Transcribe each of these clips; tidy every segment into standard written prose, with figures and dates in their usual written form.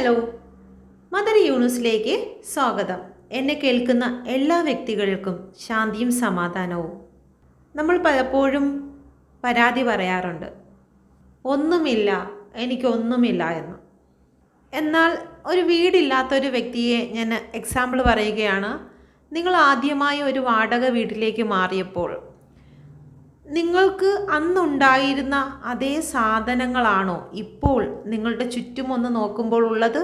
Hello, mother യൂണിസിലേക്ക് സ്വാഗതം. എന്നെ കേൾക്കുന്ന എല്ലാ വ്യക്തികൾക്കും ശാന്തിയും സമാധാനവും. നമ്മൾ പലപ്പോഴും പരാതി പറയാറുണ്ട്, ഒന്നുമില്ല, എനിക്കൊന്നുമില്ല എന്ന്. എന്നാൽ ഒരു വീടില്ലാത്തൊരു വ്യക്തിയെ ഞാൻ എക്സാമ്പിൾ പറയുകയാണ്. നിങ്ങൾ ആദ്യമായി ഒരു വാടക വീട്ടിലേക്ക് മാറിയപ്പോൾ നിങ്ങൾക്ക് അന്നുണ്ടായിരുന്ന അതേ സാധനങ്ങളാണോ ഇപ്പോൾ നിങ്ങളുടെ ചുറ്റുമൊന്ന് നോക്കുമ്പോൾ ഉള്ളത്?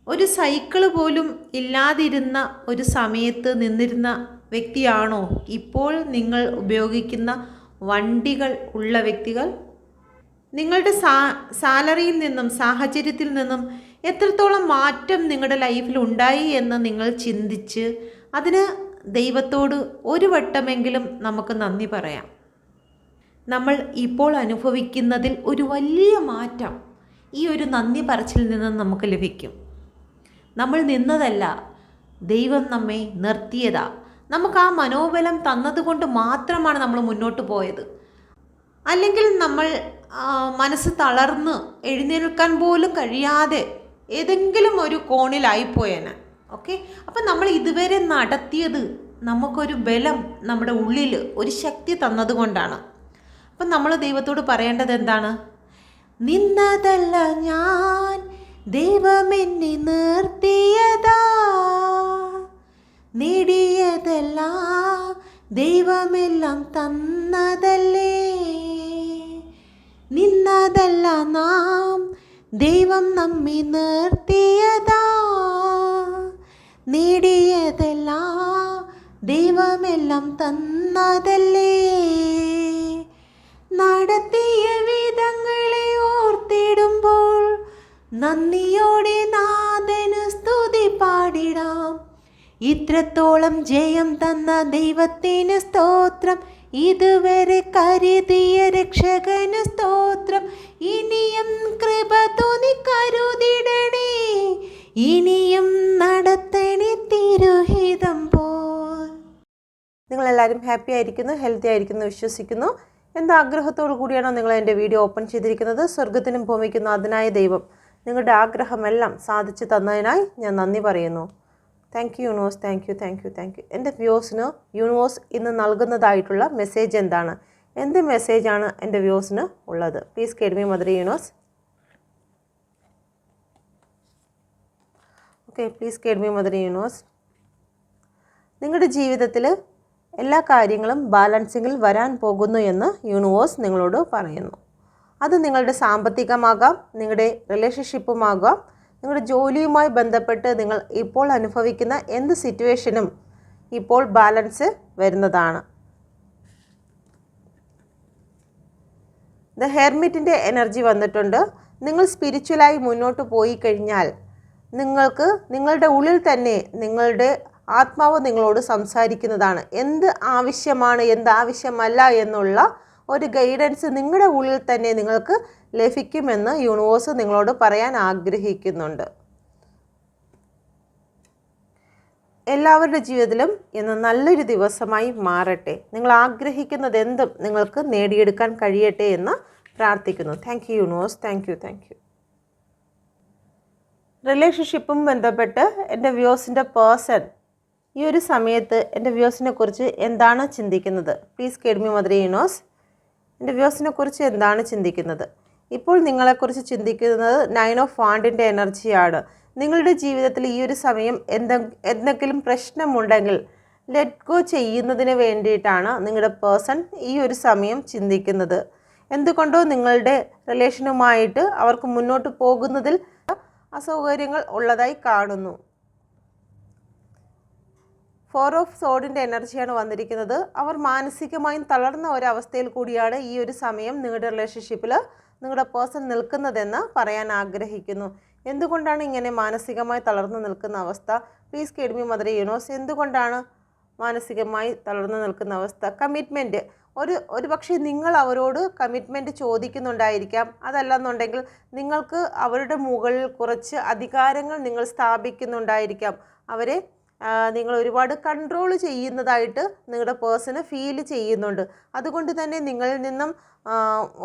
ഒരു സൈക്കിള് പോലും ഇല്ലാതിരുന്ന ഒരു സമയത്ത് നിന്നിരുന്ന വ്യക്തിയാണോ ഇപ്പോൾ നിങ്ങൾ ഉപയോഗിക്കുന്ന വണ്ടികൾ ഉള്ള വ്യക്തികൾ? നിങ്ങളുടെ സാലറിയിൽ നിന്നും സാഹചര്യത്തിൽ നിന്നും എത്രത്തോളം മാറ്റം നിങ്ങളുടെ ലൈഫിൽ ഉണ്ടായി എന്ന് നിങ്ങൾ ചിന്തിച്ച് അതിന് ദൈവത്തോട് ഒരു വട്ടമെങ്കിലും നമുക്ക് നന്ദി പറയാം. നമ്മൾ ഇപ്പോൾ അനുഭവിക്കുന്നതിൽ ഒരു വലിയ മാറ്റം ഈ ഒരു നന്ദി പറച്ചിൽ നിന്ന് നമുക്ക് ലഭിക്കും. നമ്മൾ നിന്നതല്ല, ദൈവം നമ്മെ നിർത്തിയതാ. നമുക്ക് ആ മനോബലം തന്നതുകൊണ്ട് മാത്രമാണ് നമ്മൾ മുന്നോട്ട് പോയത്. അല്ലെങ്കിൽ നമ്മൾ മനസ്സ് തളർന്ന് എഴുന്നേൽക്കാൻ പോലും കഴിയാതെ ഏതെങ്കിലും ഒരു കോണിലായിപ്പോയേനെ. ഓക്കെ, അപ്പം നമ്മൾ ഇതുവരെ നടത്തിയത് നമുക്കൊരു ബലം, നമ്മുടെ ഉള്ളിൽ ഒരു ശക്തി തന്നതുകൊണ്ടാണ്. അപ്പം നമ്മൾ ദൈവത്തോട് പറയേണ്ടത് എന്താണ്? നിന്നതല്ല ഞാൻ, ദൈവം എന്നെ നിർത്തിയതാ. നേടിയതല്ല, ദൈവമെല്ലാം തന്നതല്ലേ. നിന്നതല്ല നാം, ദൈവം നമ്മെ നിർത്തിയതാ. നേടിയതല്ല, ദൈവമെല്ലാം തന്നതല്ലേ. നടത്തിയ വിധങ്ങളെ ഓർത്തിടുമ്പോൾ നന്ദിയോടെ നാഥന് സ്തുതി പാടിടാം. ഇത്രത്തോളം ജയം തന്ന ദൈവത്തിന് സ്തോത്രം, ഇതുവരെ കരുതിയ രക്ഷകന് സ്തോത്രം. ഇനിയും കൃപ തോന്നി കരുതിടണേ, ഇനിയും നടത്തണേ തിരുഹിതം പോൽ. നിങ്ങളെല്ലാവരും ഹാപ്പി ആയിരിക്കുന്നു, ഹെൽത്തി ആയിരിക്കുന്നു വിശ്വസിക്കുന്നു. എന്താഗ്രഹത്തോടു കൂടിയാണോ നിങ്ങൾ എൻ്റെ വീഡിയോ ഓപ്പൺ ചെയ്തിരിക്കുന്നത്? സ്വർഗത്തിനും ഭൂമിക്കും അതിനായ ദൈവം നിങ്ങളുടെ ആഗ്രഹമെല്ലാം സാധിച്ചു തന്നതിനായി ഞാൻ നന്ദി പറയുന്നു. Thank you universe, thank you, thank you, thank U. എൻ്റെ വ്യൂസിന് യൂണിവേഴ്സ് ഇന്ന് നൽകുന്നതായിട്ടുള്ള മെസ്സേജ് എന്താണ്? എന്ത് മെസ്സേജാണ് എൻ്റെ വ്യൂസിന് ഉള്ളത്? Please guide me mother universe. Okay, please guide me mother universe. നിങ്ങളുടെ ജീവിതത്തിൽ എല്ലാ കാര്യങ്ങളും ബാലൻസിങ്ങിൽ വരാൻ പോകുന്നു എന്ന് യൂണിവേഴ്സ് നിങ്ങളോട് പറയുന്നു. അത് നിങ്ങളുടെ സാമ്പത്തികമാകാം, നിങ്ങളുടെ റിലേഷൻഷിപ്പുമാകാം, നിങ്ങളുടെ ജോലിയുമായി ബന്ധപ്പെട്ട് നിങ്ങൾ ഇപ്പോൾ അനുഭവിക്കുന്ന എന്ത് സിറ്റുവേഷനും ഇപ്പോൾ ബാലൻസ് വരുന്നതാണ്. ദ ഹെർമിറ്റിൻ്റെ എനർജി വന്നിട്ടുണ്ട്. നിങ്ങൾ സ്പിരിച്വലായി മുന്നോട്ട് പോയി കഴിഞ്ഞാൽ നിങ്ങൾക്ക് നിങ്ങളുടെ ഉള്ളിൽ തന്നെ നിങ്ങളുടെ ആത്മാവ് നിങ്ങളോട് സംസാരിക്കുന്നതാണ്. എന്ത് ആവശ്യമാണ്, എന്ത് ആവശ്യമല്ല എന്നുള്ള ഒരു ഗൈഡൻസ് നിങ്ങളുടെ ഉള്ളിൽ തന്നെ നിങ്ങൾക്ക് ലഭിക്കുമെന്ന് യൂണിവേഴ്സ് നിങ്ങളോട് പറയാൻ ആഗ്രഹിക്കുന്നുണ്ട്. എല്ലാവരുടെ ജീവിതത്തിലും ഇന്ന് നല്ലൊരു ദിവസമായി മാറട്ടെ. നിങ്ങൾ ആഗ്രഹിക്കുന്നത് എന്തും നിങ്ങൾക്ക് നേടിയെടുക്കാൻ കഴിയട്ടെ എന്ന് പ്രാർത്ഥിക്കുന്നു. Thank you universe, thank you, thank you. റിലേഷൻഷിപ്പും ബന്ധപ്പെട്ട് എൻ്റെ വ്യൂസിൻ്റെ പേഴ്സൺ ഈ ഒരു സമയത്ത് എൻ്റെ വ്യൂസിനെ കുറിച്ച് എന്താണ് ചിന്തിക്കുന്നത്? Please guide me mother universe. എൻ്റെ വ്യൂസിനെ കുറിച്ച് എന്താണ് ചിന്തിക്കുന്നത്? ഇപ്പോൾ നിങ്ങളെക്കുറിച്ച് ചിന്തിക്കുന്നത് 9 ഓഫ് വാണ്ടിൻ്റെ എനർജിയാണ്. നിങ്ങളുടെ ജീവിതത്തിൽ ഈ ഒരു സമയം എന്തെങ്കിലും പ്രശ്നമുണ്ടെങ്കിൽ ലെറ്റ് ഗോ ചെയ്യുന്നതിന് വേണ്ടിയിട്ടാണ് നിങ്ങളുടെ പേഴ്സൺ ഈ ഒരു സമയം ചിന്തിക്കുന്നത്. എന്തുകൊണ്ടോ നിങ്ങളുടെ റിലേഷനുമായിട്ട് അവർക്ക് മുന്നോട്ട് പോകുന്നതിൽ അസൗകര്യങ്ങൾ ഉള്ളതായി കാണുന്നു. 4 ഓഫ് സോഡിൻ്റെ എനർജിയാണ് വന്നിരിക്കുന്നത്. അവർ മാനസികമായും തളർന്ന ഒരവസ്ഥയിൽ കൂടിയാണ് ഈ ഒരു സമയം നിങ്ങളുടെ റിലേഷൻഷിപ്പിൽ നിങ്ങളുടെ പേഴ്സൺ നിൽക്കുന്നതെന്ന് പറയാൻ ആഗ്രഹിക്കുന്നു. എന്തുകൊണ്ടാണ് ഇങ്ങനെ മാനസികമായി തളർന്നു നിൽക്കുന്ന അവസ്ഥ? Please guide me mother universe. എന്തുകൊണ്ടാണ് മാനസികമായി തളർന്നു നിൽക്കുന്ന അവസ്ഥ? കമ്മിറ്റ്മെൻറ്റ്. ഒരു പക്ഷേ നിങ്ങൾ അവരോട് കമ്മിറ്റ്മെൻറ്റ് ചോദിക്കുന്നുണ്ടായിരിക്കാം. അതല്ലെന്നുണ്ടെങ്കിൽ നിങ്ങൾക്ക് അവരുടെ മുകളിൽ കുറച്ച് അധികാരങ്ങൾ നിങ്ങൾ സ്ഥാപിക്കുന്നുണ്ടായിരിക്കാം. അവരെ നിങ്ങൾ ഒരുപാട് കൺട്രോൾ ചെയ്യുന്നതായിട്ട് നിങ്ങളുടെ പേഴ്സണ് ഫീൽ ചെയ്യുന്നുണ്ട്. അതുകൊണ്ട് തന്നെ നിങ്ങളിൽ നിന്നും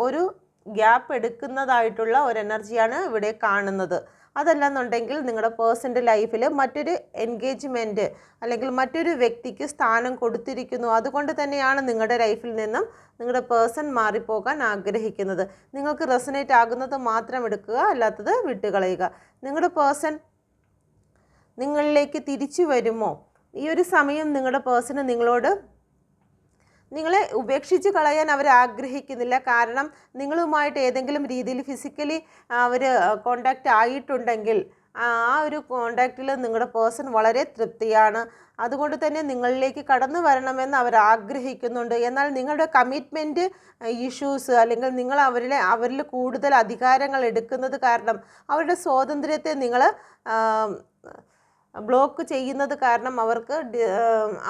ഒരു ഗ്യാപ്പ് എടുക്കുന്നതായിട്ടുള്ള ഒരു എനർജിയാണ് ഇവിടെ കാണുന്നത്. അതല്ലെന്നുണ്ടെങ്കിൽ നിങ്ങളുടെ പേഴ്സൻ്റെ ലൈഫിൽ മറ്റൊരു എൻഗേജ്മെൻറ്റ് അല്ലെങ്കിൽ മറ്റൊരു വ്യക്തിക്ക് സ്ഥാനം കൊടുത്തിരിക്കുന്നു. അതുകൊണ്ട് തന്നെയാണ് നിങ്ങളുടെ ലൈഫിൽ നിന്നും നിങ്ങളുടെ പേഴ്സൺ മാറിപ്പോകാൻ ആഗ്രഹിക്കുന്നത്. നിങ്ങൾക്ക് റെസനേറ്റ് ആകുന്നത് മാത്രം എടുക്കുക, അല്ലാത്തത് വിട്ടുകളയുക. നിങ്ങളുടെ പേഴ്സൺ നിങ്ങളിലേക്ക് തിരിച്ചു വരുമോ? ഈ ഒരു സമയം നിങ്ങളുടെ പേഴ്സണ് നിങ്ങളെ ഉപേക്ഷിച്ച് കളയാൻ അവർ ആഗ്രഹിക്കുന്നില്ല. കാരണം നിങ്ങളുമായിട്ട് ഏതെങ്കിലും രീതിയിൽ ഫിസിക്കലി അവർ കോണ്ടാക്റ്റ് ആയിട്ടുണ്ടെങ്കിൽ ആ ഒരു കോണ്ടാക്റ്റിൽ നിങ്ങളുടെ പേഴ്സൺ വളരെ തൃപ്തിയാണ്. അതുകൊണ്ട് തന്നെ നിങ്ങളിലേക്ക് കടന്നു വരണമെന്ന് അവർ ആഗ്രഹിക്കുന്നുണ്ട്. എന്നാൽ നിങ്ങളുടെ കമ്മിറ്റ്മെൻറ്റ് ഇഷ്യൂസ് അല്ലെങ്കിൽ നിങ്ങൾ അവരിൽ കൂടുതൽ അധികാരങ്ങൾ എടുക്കുന്നത് കാരണം അവരുടെ സ്വാതന്ത്ര്യത്തെ നിങ്ങൾ ബ്ലോക്ക് ചെയ്യുന്നത് കാരണം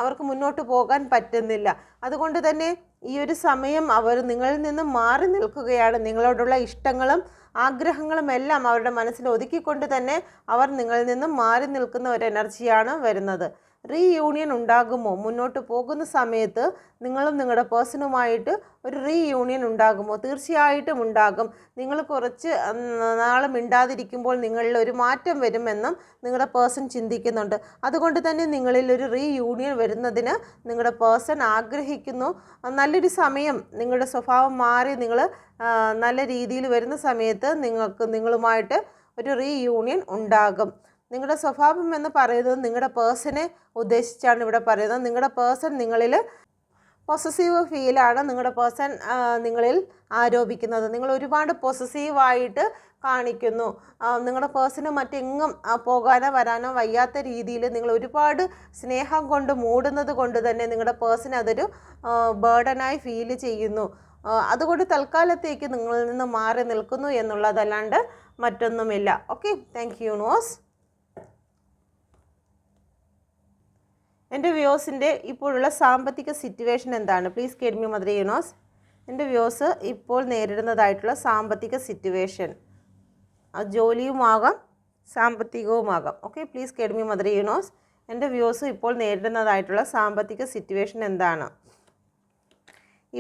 അവർക്ക് മുന്നോട്ട് പോകാൻ പറ്റുന്നില്ല. അതുകൊണ്ട് തന്നെ ഈ ഒരു സമയം അവർ നിങ്ങളിൽ നിന്ന് മാറി നിൽക്കുകയാണ്. നിങ്ങളോടുള്ള ഇഷ്ടങ്ങളും ആഗ്രഹങ്ങളും എല്ലാം അവരുടെ മനസ്സിൽ ഒതുക്കിക്കൊണ്ട് തന്നെ അവർ നിങ്ങളിൽ നിന്നും മാറി നിൽക്കുന്ന ഒരു എനർജിയാണ് വരുന്നത്. റീയൂണിയൻ ഉണ്ടാകുമോ? മുന്നോട്ട് പോകുന്ന സമയത്ത് നിങ്ങളും നിങ്ങളുടെ പേഴ്സണുമായിട്ട് ഒരു റീയൂണിയൻ ഉണ്ടാകുമോ? തീർച്ചയായിട്ടും ഉണ്ടാകും. നിങ്ങൾ കുറച്ച് നാൾ മിണ്ടാതിരിക്കുമ്പോൾ നിങ്ങളിൽ ഒരു മാറ്റം വരുമെന്നും നിങ്ങളുടെ പേഴ്സൺ ചിന്തിക്കുന്നുണ്ട്. അതുകൊണ്ട് തന്നെ നിങ്ങളിൽ ഒരു റീയൂണിയൻ വരുന്നതിന് നിങ്ങളുടെ പേഴ്സൺ ആഗ്രഹിക്കുന്നു. നല്ലൊരു സമയം, നിങ്ങളുടെ സ്വഭാവം മാറി നിങ്ങൾ നല്ല രീതിയിൽ വരുന്ന സമയത്ത് നിങ്ങളുമായിട്ട് ഒരു റീയൂണിയൻ ഉണ്ടാകും. നിങ്ങളുടെ സ്വഭാവം എന്ന് പറയുന്നത് നിങ്ങളുടെ പേഴ്സണെ ഉദ്ദേശിച്ചാണ് ഇവിടെ പറയുന്നത്. നിങ്ങളുടെ പേഴ്സൺ നിങ്ങളിൽ പൊസസീവ് ഫീലാണ് നിങ്ങളുടെ പേഴ്സൺ നിങ്ങളിൽ ആരോപിക്കുന്നത്. നിങ്ങൾ ഒരുപാട് പൊസസീവായിട്ട് കാണിക്കുന്നു. നിങ്ങളുടെ പേഴ്സണ് മറ്റെങ്ങും പോകാനോ വരാനോ വയ്യാത്ത രീതിയിൽ നിങ്ങൾ ഒരുപാട് സ്നേഹം കൊണ്ട് മൂടുന്നത് കൊണ്ട് തന്നെ നിങ്ങളുടെ പേഴ്സൺ അതൊരു ബേർഡനായി ഫീൽ ചെയ്യുന്നു. അതുകൊണ്ട് തൽക്കാലത്തേക്ക് നിങ്ങളിൽ നിന്ന് മാറി നിൽക്കുന്നു എന്നുള്ളതല്ലാണ്ട് മറ്റൊന്നുമില്ല. Okay, thank you universe. എൻ്റെ വ്യൂസിൻ്റെ ഇപ്പോഴുള്ള സാമ്പത്തിക സിറ്റുവേഷൻ എന്താണ്? Please guide me mother universe. എൻ്റെ വ്യൂസ് ഇപ്പോൾ നേരിടുന്നതായിട്ടുള്ള സാമ്പത്തിക സിറ്റുവേഷൻ, ജോലിയുമാകാം സാമ്പത്തികവുമാകാം. Okay, please guide me mother universe. എൻ്റെ വ്യൂസ് ഇപ്പോൾ നേരിടുന്നതായിട്ടുള്ള സാമ്പത്തിക സിറ്റുവേഷൻ എന്താണ്?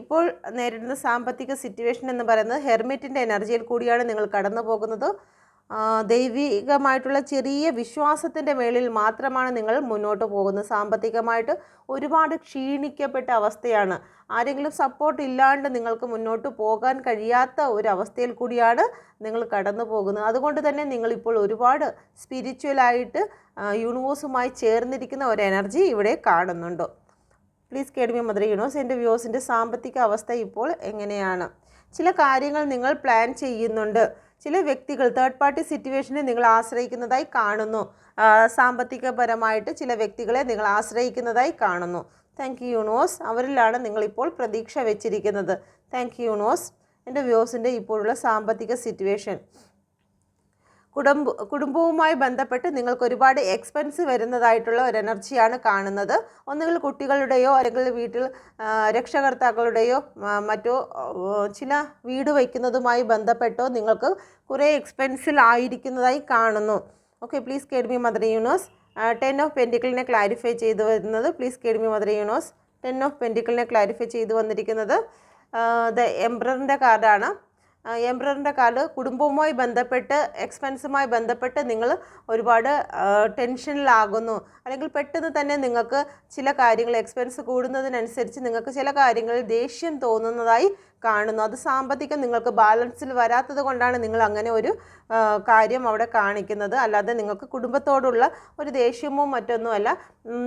ഇപ്പോൾ നേരിടുന്ന സാമ്പത്തിക സിറ്റുവേഷൻ എന്ന് പറയുന്നത് ഹെർമിറ്റിൻ്റെ എനർജിയിൽ കൂടിയാണ് നിങ്ങൾ കടന്നു പോകുന്നത്. ദൈവികമായിട്ടുള്ള ചെറിയ വിശ്വാസത്തിൻ്റെ മേളിൽ മാത്രമാണ് നിങ്ങൾ മുന്നോട്ട് പോകുന്നത്. സാമ്പത്തികമായിട്ട് ഒരുപാട് ക്ഷീണിക്കപ്പെട്ട അവസ്ഥയാണ്. ആരെങ്കിലും സപ്പോർട്ട് ഇല്ലാണ്ട് നിങ്ങൾക്ക് മുന്നോട്ട് പോകാൻ കഴിയാത്ത ഒരു അവസ്ഥയിൽ കൂടിയാണ് നിങ്ങൾ കടന്നു പോകുന്നത്. അതുകൊണ്ട് തന്നെ നിങ്ങളിപ്പോൾ ഒരുപാട് സ്പിരിച്വലായിട്ട് യൂണിവേഴ്സുമായി ചേർന്നിരിക്കുന്ന ഒരു എനർജി ഇവിടെ കാണുന്നുണ്ട്. Please guide me mother universe. എൻ്റെ വ്യൂസിൻ്റെ സാമ്പത്തിക അവസ്ഥ ഇപ്പോൾ എങ്ങനെയാണ്? ചില കാര്യങ്ങൾ നിങ്ങൾ പ്ലാൻ ചെയ്യുന്നുണ്ട്. ചില വ്യക്തികൾ തേർഡ് പാർട്ടി സിറ്റുവേഷനെ നിങ്ങൾ ആശ്രയിക്കുന്നതായി കാണുന്നു. സാമ്പത്തികപരമായിട്ട് ചില വ്യക്തികളെ നിങ്ങൾ ആശ്രയിക്കുന്നതായി കാണുന്നു. Thank you universe. അവരിലാണ് നിങ്ങളിപ്പോൾ പ്രതീക്ഷ വെച്ചിരിക്കുന്നത്. Thank you universe. എൻ്റെ വ്യൂസിൻ്റെ ഇപ്പോഴുള്ള സാമ്പത്തിക സിറ്റുവേഷൻ, കുടുംബവുമായി ബന്ധപ്പെട്ട് നിങ്ങൾക്ക് ഒരുപാട് എക്സ്പെൻസ് വരുന്നതായിട്ടുള്ള ഒരു എനർജിയാണ് കാണുന്നത്. ഒന്നുകിൽ കുട്ടികളുടെയോ അല്ലെങ്കിൽ വീട്ടിൽ രക്ഷകർത്താക്കളുടെയോ മറ്റോ ചില വീട് വയ്ക്കുന്നതുമായി ബന്ധപ്പെട്ടോ നിങ്ങൾക്ക് കുറേ എക്സ്പെൻസിൽ ആയിരിക്കുന്നതായി കാണുന്നു. Okay, please guide me mother universe. 10 of പെൻറ്റിക്കിളിനെ ക്ലാരിഫൈ ചെയ്തു വരുന്നത്. Please guide me mother universe. 10 of പെൻറ്റിക്കിളിനെ ക്ലാരിഫൈ ചെയ്തു വന്നിരിക്കുന്നത് ദ എംപററിൻ്റെ കാർഡാണ്. എംപററിൻ്റെ കാർഡ് കുടുംബവുമായി ബന്ധപ്പെട്ട് എക്സ്പെൻസുമായി ബന്ധപ്പെട്ട് നിങ്ങൾ ഒരുപാട് ടെൻഷനിലാകുന്നു. അല്ലെങ്കിൽ പെട്ടെന്ന് തന്നെ നിങ്ങൾക്ക് ചില കാര്യങ്ങൾ എക്സ്പെൻസ് കൂടുന്നതിനനുസരിച്ച് നിങ്ങൾക്ക് ചില കാര്യങ്ങളിൽ ദേഷ്യം തോന്നുന്നതായി കാണുന്നു. അത് സാമ്പത്തികം നിങ്ങൾക്ക് ബാലൻസിൽ വരാത്തത് കൊണ്ടാണ് നിങ്ങൾ അങ്ങനെ ഒരു കാര്യം അവിടെ കാണിക്കുന്നത്. അല്ലാതെ നിങ്ങൾക്ക് കുടുംബത്തോടുള്ള ഒരു ദേഷ്യമോ മറ്റൊന്നുമല്ല.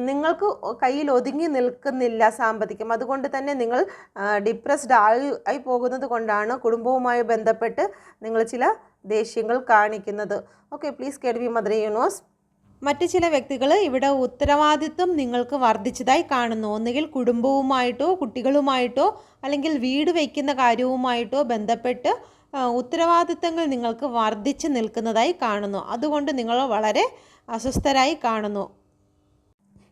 നിങ്ങൾക്ക് കയ്യിൽ ഒതുങ്ങി നിൽക്കുന്നില്ല സാമ്പത്തികം. അതുകൊണ്ട് തന്നെ നിങ്ങൾ ഡിപ്രസ്ഡ് ആയി പോകുന്നത് കൊണ്ടാണ് കുടുംബവുമായി ബന്ധപ്പെട്ട് നിങ്ങൾ ചില ദേഷ്യങ്ങൾ കാണിക്കുന്നത്. Okay, please guide me mother universe. മറ്റ് ചില വ്യക്തികൾ ഇവിടെ ഉത്തരവാദിത്വം നിങ്ങൾക്ക് വർദ്ധിച്ചതായി കാണുന്നു. ഒന്നുകിൽ കുടുംബവുമായിട്ടോ കുട്ടികളുമായിട്ടോ അല്ലെങ്കിൽ വീട് വയ്ക്കുന്ന കാര്യവുമായിട്ടോ ബന്ധപ്പെട്ട് ഉത്തരവാദിത്തങ്ങൾ നിങ്ങൾക്ക് വർദ്ധിച്ച് നിൽക്കുന്നതായി കാണുന്നു. അതുകൊണ്ട് നിങ്ങൾ വളരെ അസ്വസ്ഥരായി കാണുന്നു.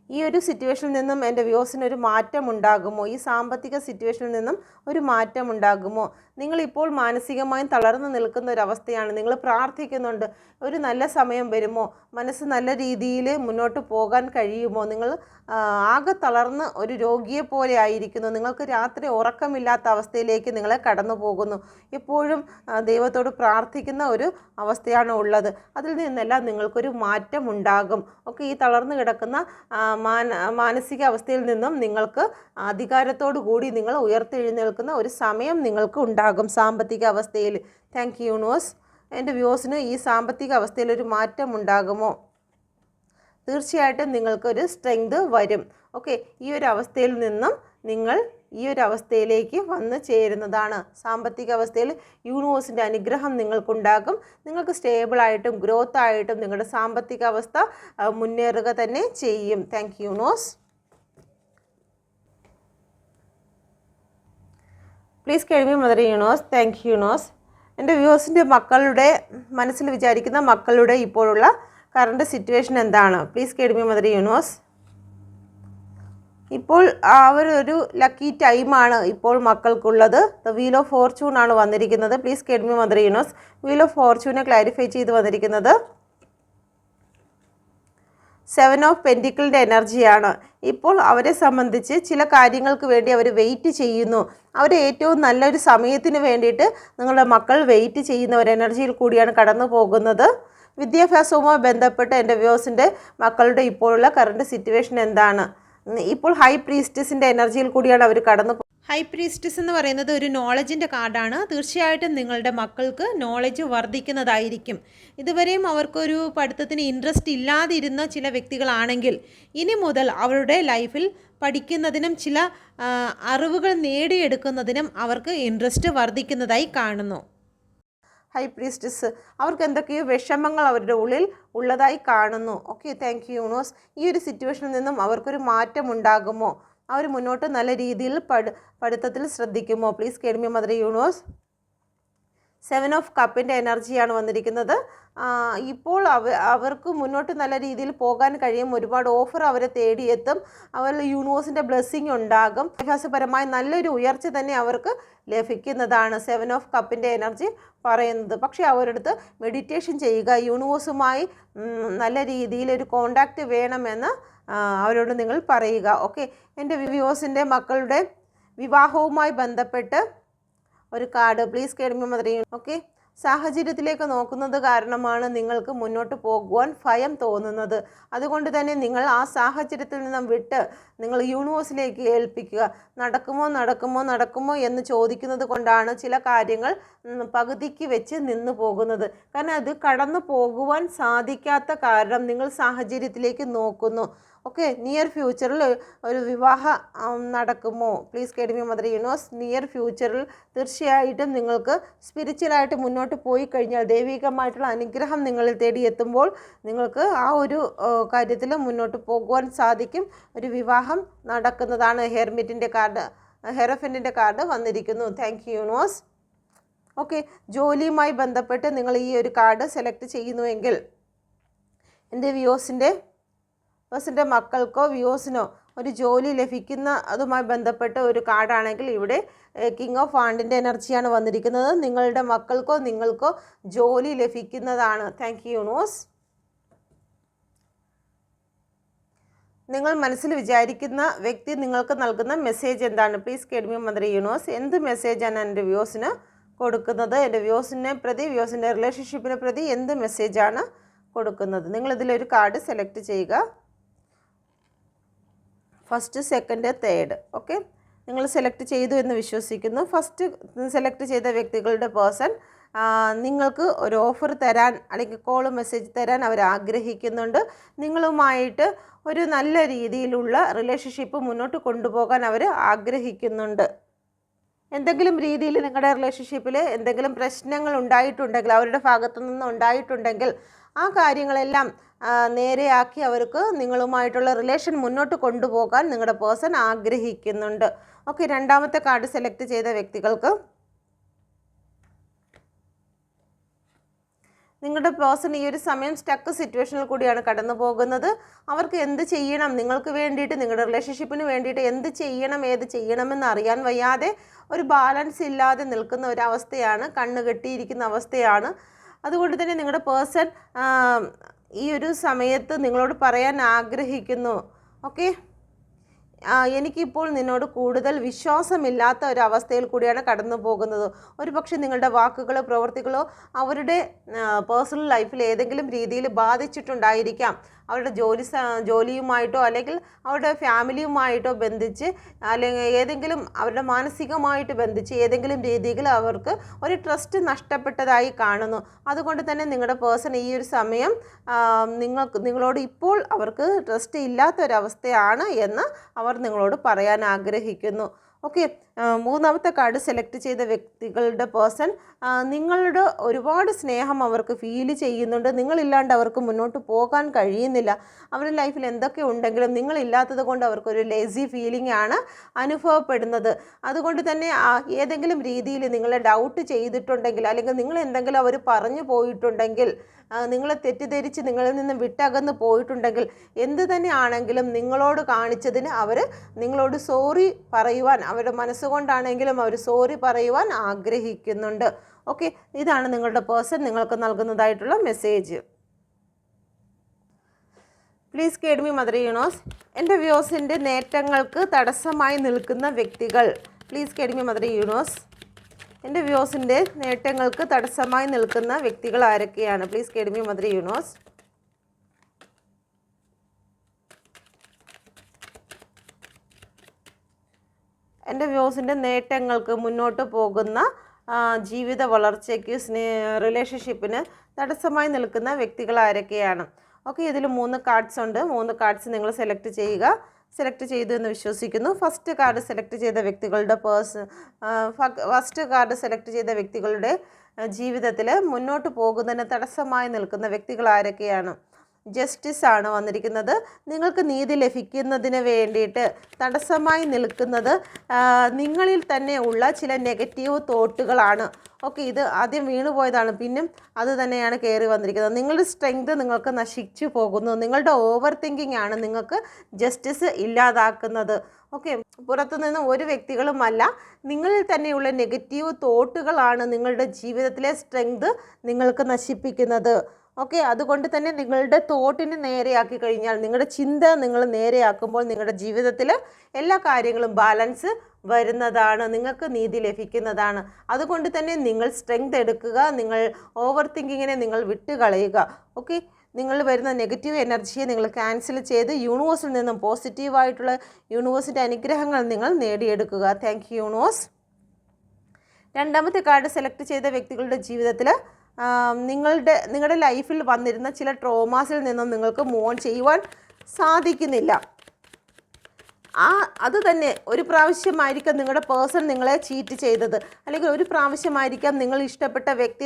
ഈ ഒരു സിറ്റുവേഷനിൽ നിന്നും എൻ്റെ വ്യൂസിന് ഒരു മാറ്റം ഉണ്ടാകുമോ? ഈ സാമ്പത്തിക സിറ്റുവേഷനിൽ നിന്നും ഒരു മാറ്റം ഉണ്ടാകുമോ? നിങ്ങളിപ്പോൾ മാനസികമായും തളർന്നു നിൽക്കുന്ന ഒരവസ്ഥയാണ്. നിങ്ങൾ പ്രാർത്ഥിക്കുന്നുണ്ട്, ഒരു നല്ല സമയം വരുമോ? മനസ്സ് നല്ല രീതിയിൽ മുന്നോട്ട് പോകാൻ കഴിയുമോ? നിങ്ങൾ ആകെ തളർന്ന് ഒരു രോഗിയെ പോലെ ആയിരിക്കുന്നു. നിങ്ങൾക്ക് രാത്രി ഉറക്കമില്ലാത്ത അവസ്ഥയിലേക്ക് നിങ്ങളെ കടന്നു പോകുന്നു. എപ്പോഴും ദൈവത്തോട് പ്രാർത്ഥിക്കുന്ന ഒരു അവസ്ഥയാണ് ഉള്ളത്. അതിൽ നിന്നെല്ലാം നിങ്ങൾക്കൊരു മാറ്റം ഉണ്ടാകും. ഈ തളർന്നു കിടക്കുന്ന മാനസിക അവസ്ഥയിൽ നിന്നും നിങ്ങൾക്ക് അധികാരത്തോടു കൂടി നിങ്ങൾ ഉയർത്തെഴുന്നേൽക്കുന്ന ഒരു സമയം നിങ്ങൾക്ക് ഉണ്ടാകും സാമ്പത്തിക അവസ്ഥയിൽ. Thank you universe. എൻ്റെ വ്യൂസിന് ഈ സാമ്പത്തിക അവസ്ഥയിൽ ഒരു മാറ്റം ഉണ്ടാകുമോ? തീർച്ചയായിട്ടും നിങ്ങൾക്കൊരു സ്ട്രെങ്ത് വരും. ഈ ഒരു അവസ്ഥയിൽ നിന്നും നിങ്ങൾ ഈ ഒരു അവസ്ഥയിലേക്ക് വന്നു ചേരുന്നതാണ്. സാമ്പത്തിക അവസ്ഥയിൽ യൂണിവേഴ്സിൻ്റെ അനുഗ്രഹം നിങ്ങൾക്കുണ്ടാകും. നിങ്ങൾക്ക് സ്റ്റേബിളായിട്ടും ഗ്രോത്ത് ആയിട്ടും നിങ്ങളുടെ സാമ്പത്തിക അവസ്ഥ മുന്നേറുക തന്നെ ചെയ്യും. Thank you universe. പ്ലീസ് കേൾവി mother universe. Thank you universe. എൻ്റെ വ്യൂവേഴ്സിൻ്റെ മക്കളുടെ മനസ്സിൽ വിചാരിക്കുന്ന മക്കളുടെ ഇപ്പോഴുള്ള കറണ്ട് സിറ്റുവേഷൻ എന്താണ്? പ്ലീസ് കേൾവി മദർ യൂണിവേഴ്സ്. ഇപ്പോൾ അവരൊരു ലക്കി ടൈമാണ് ഇപ്പോൾ മക്കൾക്കുള്ളത്. ദ വീൽ ഓഫ് ഫോർച്യൂൺ ആണ് വന്നിരിക്കുന്നത്. പ്ലീസ് കേൾവി മദർ യൂണിവേഴ്സ്. വീൽ ഓഫ് ഫോർച്യൂനെ ക്ലാരിഫൈ ചെയ്ത് വന്നിരിക്കുന്നത് 7 ഓഫ് പെൻറ്റിക്കിളിൻ്റെ എനർജിയാണ്. ഇപ്പോൾ അവരെ സംബന്ധിച്ച് ചില കാര്യങ്ങൾക്ക് വേണ്ടി അവർ വെയിറ്റ് ചെയ്യുന്നു. അവർ ഏറ്റവും നല്ലൊരു സമയത്തിന് വേണ്ടിയിട്ട് നിങ്ങളുടെ മക്കൾ വെയിറ്റ് ചെയ്യുന്ന ഒരു എനർജിയിൽ കൂടിയാണ് കടന്നു പോകുന്നത്. വിദ്യാഭ്യാസവുമായി ബന്ധപ്പെട്ട് എൻ്റെ വ്യൂവേഴ്സിൻ്റെ മക്കളുടെ ഇപ്പോഴുള്ള കറണ്ട് സിറ്റുവേഷൻ എന്താണ്? ഇപ്പോൾ ഹൈ പ്രീസ്റ്റസിൻ്റെ എനർജിയിൽ കൂടിയാണ് അവർ കടന്നു. ഹൈ പ്രീസ്റ്റസ് എന്ന് പറയുന്നത് ഒരു നോളജിൻ്റെ കാർഡാണ്. തീർച്ചയായിട്ടും നിങ്ങളുടെ മക്കൾക്ക് നോളജ് വർദ്ധിക്കുന്നതായിരിക്കും. ഇതുവരെയും അവർക്കൊരു പഠിത്തത്തിന് ഇൻട്രസ്റ്റ് ഇല്ലാതിരുന്ന ചില വ്യക്തികളാണെങ്കിൽ ഇനി മുതൽ അവരുടെ ലൈഫിൽ പഠിക്കുന്നതിനും ചില അറിവുകൾ നേടിയെടുക്കുന്നതിനും അവർക്ക് ഇൻട്രസ്റ്റ് വർദ്ധിക്കുന്നതായി കാണുന്നു. ഹൈ പ്രീസ്റ്റസ് അവർക്ക് എന്തൊക്കെയോ വിഷമങ്ങൾ അവരുടെ ഉള്ളിൽ ഉള്ളതായി കാണുന്നു. Thank you universe. ഈ ഒരു സിറ്റുവേഷനിൽ നിന്നും അവർക്കൊരു മാറ്റം ഉണ്ടാകുമോ? അവർ മുന്നോട്ട് നല്ല രീതിയിൽ പഠിത്തത്തിൽ ശ്രദ്ധിക്കുമോ? പ്ലീസ് കേൾമി മദർ യൂണിവേഴ്സ്. 7 ഓഫ് കപ്പിൻ്റെ എനർജിയാണ് വന്നിരിക്കുന്നത്. ഇപ്പോൾ അവർക്ക് മുന്നോട്ട് നല്ല രീതിയിൽ പോകാൻ കഴിയും. ഒരുപാട് ഓഫർ അവരെ തേടിയെത്തും. അവർ യൂണിവേഴ്സിൻ്റെ ബ്ലെസ്സിങ് ഉണ്ടാകും. വിദ്യാഭ്യാസപരമായി നല്ലൊരു ഉയർച്ച തന്നെ അവർക്ക് ലഭിക്കുന്നതാണ് 7 ഓഫ് കപ്പിൻ്റെ എനർജി പറയുന്നത്. പക്ഷേ അവരടുത്ത് മെഡിറ്റേഷൻ ചെയ്യുക, യൂണിവേഴ്സുമായി നല്ല രീതിയിൽ ഒരു കോണ്ടാക്റ്റ് വേണമെന്ന് അവരോട് നിങ്ങൾ പറയുക. എൻ്റെ വ്യൂവേഴ്സിൻ്റെ മക്കളുടെ വിവാഹവുമായി ബന്ധപ്പെട്ട് ഒരു കാർഡ് പ്ലീസ് കേൾമി മദർ. സാഹചര്യത്തിലേക്ക് നോക്കുന്നത് കാരണമാണ് നിങ്ങൾക്ക് മുന്നോട്ട് പോകുവാൻ ഭയം തോന്നുന്നത്. അതുകൊണ്ട് തന്നെ നിങ്ങൾ ആ സാഹചര്യത്തിൽ നിന്നും വിട്ട് നിങ്ങൾ യൂണിവേഴ്സിലേക്ക് ഏൽപ്പിക്കുക. നടക്കുമോ എന്ന് ചോദിക്കുന്നത് കൊണ്ടാണ് ചില കാര്യങ്ങൾ പകുതിക്ക് വെച്ച് നിന്നു പോകുന്നത്. കാരണം അത് കടന്നു പോകുവാൻ സാധിക്കാത്ത കാരണം നിങ്ങൾ സാഹചര്യത്തിലേക്ക് നോക്കുന്നു. നിയർ ഫ്യൂച്ചറിൽ ഒരു വിവാഹം നടക്കുമോ? പ്ലീസ് കേൾമി മദർ യൂണിവേഴ്സ്. നിയർ ഫ്യൂച്ചറിൽ തീർച്ചയായിട്ടും നിങ്ങൾക്ക് സ്പിരിച്വലായിട്ട് മുന്നോട്ട് പോയി കഴിഞ്ഞാൽ ദൈവികമായിട്ടുള്ള അനുഗ്രഹം നിങ്ങളിൽ തേടി എത്തുമ്പോൾ നിങ്ങൾക്ക് ആ ഒരു കാര്യത്തിൽ മുന്നോട്ട് പോകുവാൻ സാധിക്കും. ഒരു വിവാഹം നടക്കുന്നതാണ്. ഹെർമിറ്റിൻ്റെ കാർഡ്, ഹെറഫൻറ്റിൻ്റെ കാർഡ് വന്നിരിക്കുന്നു. Thank you universe. ജോലിയുമായി ബന്ധപ്പെട്ട് നിങ്ങൾ ഈ ഒരു കാർഡ് സെലക്ട് ചെയ്യുന്നുവെങ്കിൽ എൻ്റെ വ്യൂവേഴ്സിൻ്റെ മക്കൾക്കോ വ്യൂവേഴ്സിനോ ഒരു ജോലി ലഭിക്കുന്ന അതുമായി ബന്ധപ്പെട്ട ഒരു കാർഡാണെങ്കിൽ ഇവിടെ കിങ് ഓഫ് വാണ്ടിൻ്റെ എനർജിയാണ് വന്നിരിക്കുന്നത്. നിങ്ങളുടെ മക്കൾക്കോ നിങ്ങൾക്കോ ജോലി ലഭിക്കുന്നതാണ്. Thank you universe. നിങ്ങൾ മനസ്സിൽ വിചാരിക്കുന്ന വ്യക്തി നിങ്ങൾക്ക് നൽകുന്ന മെസ്സേജ് എന്താണ്? പ്ലീസ് കേൾമി മദർ യൂണിവേഴ്സ്. എന്ത് മെസ്സേജാണ് എൻ്റെ വ്യൂവേഴ്സിന് കൊടുക്കുന്നത്? എൻ്റെ വ്യൂവേഴ്സിനെ പ്രതി, വ്യൂവേഴ്സിൻ്റെ റിലേഷൻഷിപ്പിനെ പ്രതി എന്ത് മെസ്സേജാണ് കൊടുക്കുന്നത്? നിങ്ങളിതിലൊരു കാർഡ് സെലക്ട് ചെയ്യുക. First, second, third. നിങ്ങൾ സെലക്ട് ചെയ്തു എന്ന് വിശ്വസിക്കുന്നു. ഫസ്റ്റ് സെലക്ട് ചെയ്ത വ്യക്തികളുടെ പേഴ്സൺ നിങ്ങൾക്ക് ഒരു ഓഫർ തരാൻ അല്ലെങ്കിൽ കോൾ മെസ്സേജ് തരാൻ അവർ ആഗ്രഹിക്കുന്നുണ്ട്. നിങ്ങളുമായിട്ട് ഒരു നല്ല രീതിയിലുള്ള റിലേഷൻഷിപ്പ് മുന്നോട്ട് കൊണ്ടുപോകാൻ അവർ ആഗ്രഹിക്കുന്നുണ്ട്. എന്തെങ്കിലും രീതിയിൽ നിങ്ങളുടെ റിലേഷൻഷിപ്പിൽ എന്തെങ്കിലും പ്രശ്നങ്ങൾ ഉണ്ടായിട്ടുണ്ടെങ്കിൽ, അവരുടെ ഭാഗത്തു നിന്ന് ഉണ്ടായിട്ടുണ്ടെങ്കിൽ ആ കാര്യങ്ങളെല്ലാം നേരെയാക്കി അവർക്ക് നിങ്ങളുമായിട്ടുള്ള റിലേഷൻ മുന്നോട്ട് കൊണ്ടുപോകാൻ നിങ്ങളുടെ പേഴ്സൺ ആഗ്രഹിക്കുന്നുണ്ട്. രണ്ടാമത്തെ കാർഡ് സെലക്ട് ചെയ്ത വ്യക്തികൾക്ക് നിങ്ങളുടെ പേഴ്സൺ ഈ ഒരു സമയം സ്റ്റക്ക് സിറ്റുവേഷനിൽ കൂടിയാണ് കടന്നു പോകുന്നത്. അവർക്ക് എന്ത് ചെയ്യണം, നിങ്ങൾക്ക് വേണ്ടിയിട്ട്, നിങ്ങളുടെ റിലേഷൻഷിപ്പിന് വേണ്ടിയിട്ട് എന്ത് ചെയ്യണം, ഏത് ചെയ്യണമെന്ന് അറിയാൻ വയ്യാതെ ഒരു ബാലൻസ് ഇല്ലാതെ നിൽക്കുന്ന ഒരവസ്ഥയാണ്, കണ്ണ് കെട്ടിയിരിക്കുന്ന അവസ്ഥയാണ്. അതുകൊണ്ട് തന്നെ നിങ്ങളുടെ പേഴ്സൺ ഈ ഒരു സമയത്ത് നിങ്ങളോട് പറയാൻ ആഗ്രഹിക്കുന്നു, ഓക്കെ, എനിക്കിപ്പോൾ നിന്നോട് കൂടുതൽ വിശ്വാസമില്ലാത്ത ഒരവസ്ഥയിൽ കൂടിയാണ് കടന്നു പോകുന്നത്. ഒരു പക്ഷേ നിങ്ങളുടെ വാക്കുകളോ പ്രവൃത്തികളോ അവരുടെ പേഴ്സണൽ ലൈഫിൽ ഏതെങ്കിലും രീതിയിൽ ബാധിച്ചിട്ടുണ്ടായിരിക്കാം. അവരുടെ ജോലിയുമായിട്ടോ അല്ലെങ്കിൽ അവരുടെ ഫാമിലിയുമായിട്ടോ ബന്ധിച്ച്, അല്ലെങ്കിൽ ഏതെങ്കിലും അവരുടെ മാനസികമായിട്ട് ബന്ധിച്ച് ഏതെങ്കിലും രീതിയിൽ അവർക്ക് ഒരു ട്രസ്റ്റ് നഷ്ടപ്പെട്ടതായി കാണുന്നു. അതുകൊണ്ട് തന്നെ നിങ്ങളുടെ പേഴ്സൺ ഈ ഒരു സമയം നിങ്ങളോട് ഇപ്പോൾ അവർക്ക് ട്രസ്റ്റ് ഇല്ലാത്തൊരവസ്ഥയാണ് എന്ന് അവർ നിങ്ങളോട് പറയാൻ ആഗ്രഹിക്കുന്നു. ഓക്കെ, മൂന്നാമത്തെ കാർഡ് സെലക്ട് ചെയ്ത വ്യക്തികളുടെ പേഴ്സൺ നിങ്ങളുടെ ഒരുപാട് സ്നേഹം അവർക്ക് ഫീൽ ചെയ്യുന്നുണ്ട്. നിങ്ങളില്ലാണ്ട് അവർക്ക് മുന്നോട്ട് പോകാൻ കഴിയുന്നില്ല. അവരുടെ ലൈഫിൽ എന്തൊക്കെ ഉണ്ടെങ്കിലും നിങ്ങളില്ലാത്തത് കൊണ്ട് അവർക്കൊരു ലേസി ഫീലിംഗ് ആണ് അനുഭവപ്പെടുന്നത്. അതുകൊണ്ട് തന്നെ ഏതെങ്കിലും രീതിയിൽ നിങ്ങളെ ഡൗട്ട് ചെയ്തിട്ടുണ്ടെങ്കിൽ, അല്ലെങ്കിൽ നിങ്ങൾ എന്തെങ്കിലും അവർ പറഞ്ഞു പോയിട്ടുണ്ടെങ്കിൽ, നിങ്ങളെ തെറ്റിദ്ധരിച്ച് നിങ്ങളിൽ നിന്ന് വിട്ടകന്ന് പോയിട്ടുണ്ടെങ്കിൽ, എന്ത് തന്നെ ആണെങ്കിലും നിങ്ങളോട് കാണിച്ചതിന് അവർ നിങ്ങളോട് സോറി പറയുവാൻ, അവരുടെ മനസ്സുകൊണ്ടാണെങ്കിലും അവർ സോറി പറയുവാൻ ആഗ്രഹിക്കുന്നുണ്ട്. ഓക്കെ, ഇതാണ് നിങ്ങളുടെ പേഴ്സൺ നിങ്ങൾക്ക് നൽകുന്നതായിട്ടുള്ള message. Please guide me mother universe. എൻ്റെ വ്യൂസിൻ്റെ നേട്ടങ്ങൾക്ക് തടസ്സമായി നിൽക്കുന്ന വ്യക്തികൾ. Please guide me mother universe. എൻ്റെ വ്യൂസിൻ്റെ നേട്ടങ്ങൾക്ക് തടസ്സമായി നിൽക്കുന്ന വ്യക്തികൾ ആരൊക്കെയാണ്? Please guide me mother universe. എൻ്റെ വ്യൂസിൻ്റെ നേട്ടങ്ങൾക്ക്, മുന്നോട്ട് പോകുന്ന ജീവിത വളർച്ചയ്ക്ക്, റിലേഷൻഷിപ്പിന് തടസ്സമായി നിൽക്കുന്ന വ്യക്തികൾ ആരൊക്കെയാണ്? ഓക്കെ, ഇതിൽ 3 കാർഡ്സ് ഉണ്ട്. 3 കാർഡ്സ് നിങ്ങൾ സെലക്ട് ചെയ്യുക. സെലക്ട് ചെയ്തു എന്ന് വിശ്വസിക്കുന്നു. ഫസ്റ്റ് കാർഡ് സെലക്ട് ചെയ്ത വ്യക്തികളുടെ ജീവിതത്തിൽ മുന്നോട്ട് പോകുന്നതിന് തടസ്സമായി നിൽക്കുന്ന വ്യക്തികൾ ആരൊക്കെയാണ്? ജസ്റ്റിസ് ആണ് വന്നിരിക്കുന്നത്. നിങ്ങൾക്ക് നീതി ലഭിക്കുന്നതിന് വേണ്ടിയിട്ട് തടസ്സമായി നിൽക്കുന്നത് നിങ്ങളിൽ തന്നെ ഉള്ള ചില നെഗറ്റീവ് തോട്ടുകളാണ്. ഓക്കെ, ഇത് ആദ്യം വീണുപോയതാണ്, പിന്നും അത് തന്നെയാണ് കയറി വന്നിരിക്കുന്നത്. നിങ്ങളുടെ സ്ട്രെങ്ത് നിങ്ങൾക്ക് നശിച്ചു പോകുന്നു. നിങ്ങളുടെ ഓവർ തിങ്കിങ് ആണ് നിങ്ങൾക്ക് ജസ്റ്റിസ് ഇല്ലാതാക്കുന്നത്. ഓക്കെ, പുറത്തുനിന്ന് ഒരു വ്യക്തികളുമല്ല, നിങ്ങളിൽ തന്നെയുള്ള നെഗറ്റീവ് തോട്ടുകളാണ് നിങ്ങളുടെ ജീവിതത്തിലെ സ്ട്രെങ്ത് നിങ്ങൾക്ക് നശിപ്പിക്കുന്നത്. ഓക്കെ, അതുകൊണ്ട് തന്നെ നിങ്ങളുടെ തോട്ടിന് നേരെയാക്കി കഴിഞ്ഞാൽ, നിങ്ങളുടെ ചിന്ത നിങ്ങൾ നേരെയാക്കുമ്പോൾ നിങ്ങളുടെ ജീവിതത്തിൽ എല്ലാ കാര്യങ്ങളും ബാലൻസ് വരുന്നതാണ്, നിങ്ങൾക്ക് നീതി ലഭിക്കുന്നതാണ്. അതുകൊണ്ട് തന്നെ നിങ്ങൾ സ്ട്രെങ്ത് എടുക്കുക, നിങ്ങൾ ഓവർ തിങ്കിങ്ങിനെ നിങ്ങൾ വിട്ടുകളയുക. ഓക്കെ, നിങ്ങൾ വരുന്ന നെഗറ്റീവ് എനർജിയെ നിങ്ങൾ ക്യാൻസൽ ചെയ്ത് യൂണിവേഴ്സിൽ നിന്നും പോസിറ്റീവായിട്ടുള്ള യൂണിവേഴ്സിൻ്റെ അനുഗ്രഹങ്ങൾ നിങ്ങൾ നേടിയെടുക്കുക. Thank you universe. രണ്ടാമത്തെ കാർഡ് സെലക്ട് ചെയ്ത വ്യക്തികളുടെ ജീവിതത്തിൽ നിങ്ങളുടെ ലൈഫിൽ വന്നിരുന്ന ചില ട്രോമാസിൽ നിന്നും നിങ്ങൾക്ക് മൂവ് ഓൺ ചെയ്യുവാൻ സാധിക്കുന്നില്ല. അത് തന്നെ ഒരു പ്രാവശ്യമായിരിക്കാം നിങ്ങളുടെ പേഴ്സൺ നിങ്ങളെ ചീറ്റ് ചെയ്തത്, അല്ലെങ്കിൽ ഒരു പ്രാവശ്യമായിരിക്കാം നിങ്ങൾ ഇഷ്ടപ്പെട്ട വ്യക്തി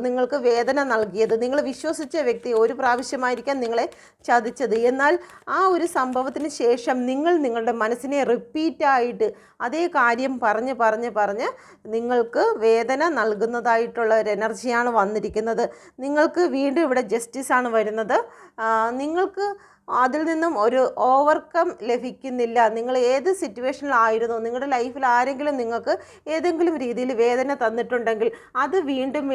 നിങ്ങൾക്ക് വേദന നൽകിയത്, നിങ്ങൾ വിശ്വസിച്ച വ്യക്തി ഒരു പ്രാവശ്യമായിരിക്കാം നിങ്ങളെ ചതിച്ചത്. എന്നാൽ ആ ഒരു സംഭവത്തിന് ശേഷം നിങ്ങളുടെ മനസ്സിനെ റിപ്പീറ്റായിട്ട് അതേ കാര്യം പറഞ്ഞ് നിങ്ങൾക്ക് വേദന നൽകുന്നതായിട്ടുള്ള ഒരു എനർജിയാണ് വന്നിരിക്കുന്നത്. നിങ്ങൾക്ക് വീണ്ടും ഇവിടെ ജസ്റ്റിസാണ് വരുന്നത്. നിങ്ങൾക്ക് അതിൽ നിന്നും ഒരു ഓവർകം ലഭിക്കുന്നില്ല. നിങ്ങൾ ഏത് സിറ്റുവേഷനിലായിരുന്നു, നിങ്ങളുടെ ലൈഫിൽ ആരെങ്കിലും നിങ്ങൾക്ക് ഏതെങ്കിലും രീതിയിൽ വേദന തന്നിട്ടുണ്ടെങ്കിൽ അത് വീണ്ടും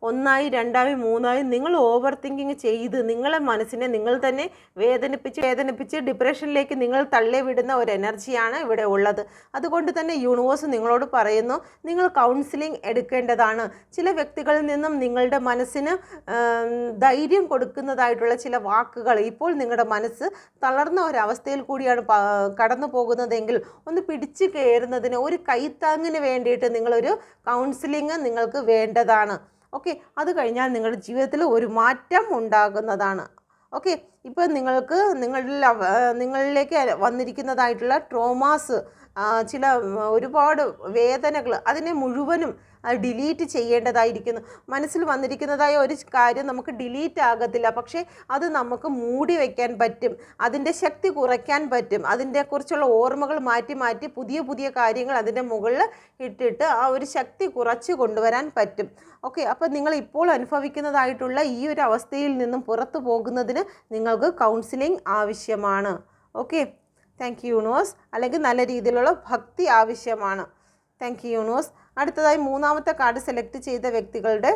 ഒന്നായി രണ്ടായി മൂന്നായി നിങ്ങൾ ഓവർ തിങ്കിങ് ചെയ്ത് നിങ്ങളെ മനസ്സിനെ നിങ്ങൾ തന്നെ വേദനിപ്പിച്ച് ഡിപ്രഷനിലേക്ക് നിങ്ങൾ തള്ളിവിടുന്ന ഒരു എനർജിയാണ് ഇവിടെ ഉള്ളത്. അതുകൊണ്ട് തന്നെ യൂണിവേഴ്സ് നിങ്ങളോട് പറയുന്നു, നിങ്ങൾ കൗൺസിലിംഗ് എടുക്കേണ്ടതാണ്. ചില വ്യക്തികളിൽ നിന്നും നിങ്ങളുടെ മനസ്സിന് ധൈര്യം കൊടുക്കുന്നതായിട്ടുള്ള ചില വാക്കുകൾ, ഇപ്പോൾ നിങ്ങളുടെ മനസ്സ് തളർന്ന ഒരവസ്ഥയിൽ കൂടിയാണ് കടന്നു പോകുന്നതെങ്കിൽ ഒന്ന് പിടിച്ചു കയറുന്നതിന്, ഒരു കൈത്താങ്ങിന് വേണ്ടിയിട്ട് നിങ്ങളൊരു കൗൺസിലിംഗ് നിങ്ങൾക്ക് വേണ്ടതാണ്. ഓക്കെ, അത് കഴിഞ്ഞാൽ നിങ്ങളുടെ ജീവിതത്തിൽ ഒരു മാറ്റം ഉണ്ടാകുന്നതാണ്. ഓക്കെ, ഇപ്പോൾ നിങ്ങളിലേക്ക് വന്നിരിക്കുന്നതായിട്ടുള്ള ട്രോമാസ്, ചില ഒരുപാട് വേദനകൾ, അതിനെ മുഴുവനും അത് ഡിലീറ്റ് ചെയ്യേണ്ടതായിരിക്കുന്നു. മനസ്സിൽ വന്നിരിക്കുന്നതായ ഒരു കാര്യം നമുക്ക് ഡിലീറ്റ് ആകത്തില്ല, പക്ഷേ അത് നമുക്ക് മൂടി വയ്ക്കാൻ പറ്റും, അതിൻ്റെ ശക്തി കുറയ്ക്കാൻ പറ്റും, അതിൻ്റെക്കുറിച്ചുള്ള ഓർമ്മകൾ മാറ്റി മാറ്റി പുതിയ പുതിയ കാര്യങ്ങൾ അതിൻ്റെ മുകളിൽ ഇട്ടിട്ട് ആ ഒരു ശക്തി കുറച്ച് കൊണ്ടുവരാൻ പറ്റും. ഓക്കെ, അപ്പോൾ നിങ്ങൾ ഇപ്പോൾ അനുഭവിക്കുന്നതായിട്ടുള്ള ഈ ഒരു അവസ്ഥയിൽ നിന്നും പുറത്തു പോകുന്നതിന് നിങ്ങൾക്ക് കൗൺസിലിംഗ് ആവശ്യമാണ്. Okay, thank you universe. അല്ലെങ്കിൽ നല്ല രീതിയിലുള്ള ഭക്തി ആവശ്യമാണ്. Thank you universe. അടുത്തതായി മൂന്നാമത്തെ കാർഡ് സെലക്ട് ചെയ്ത വ്യക്തികളുടെ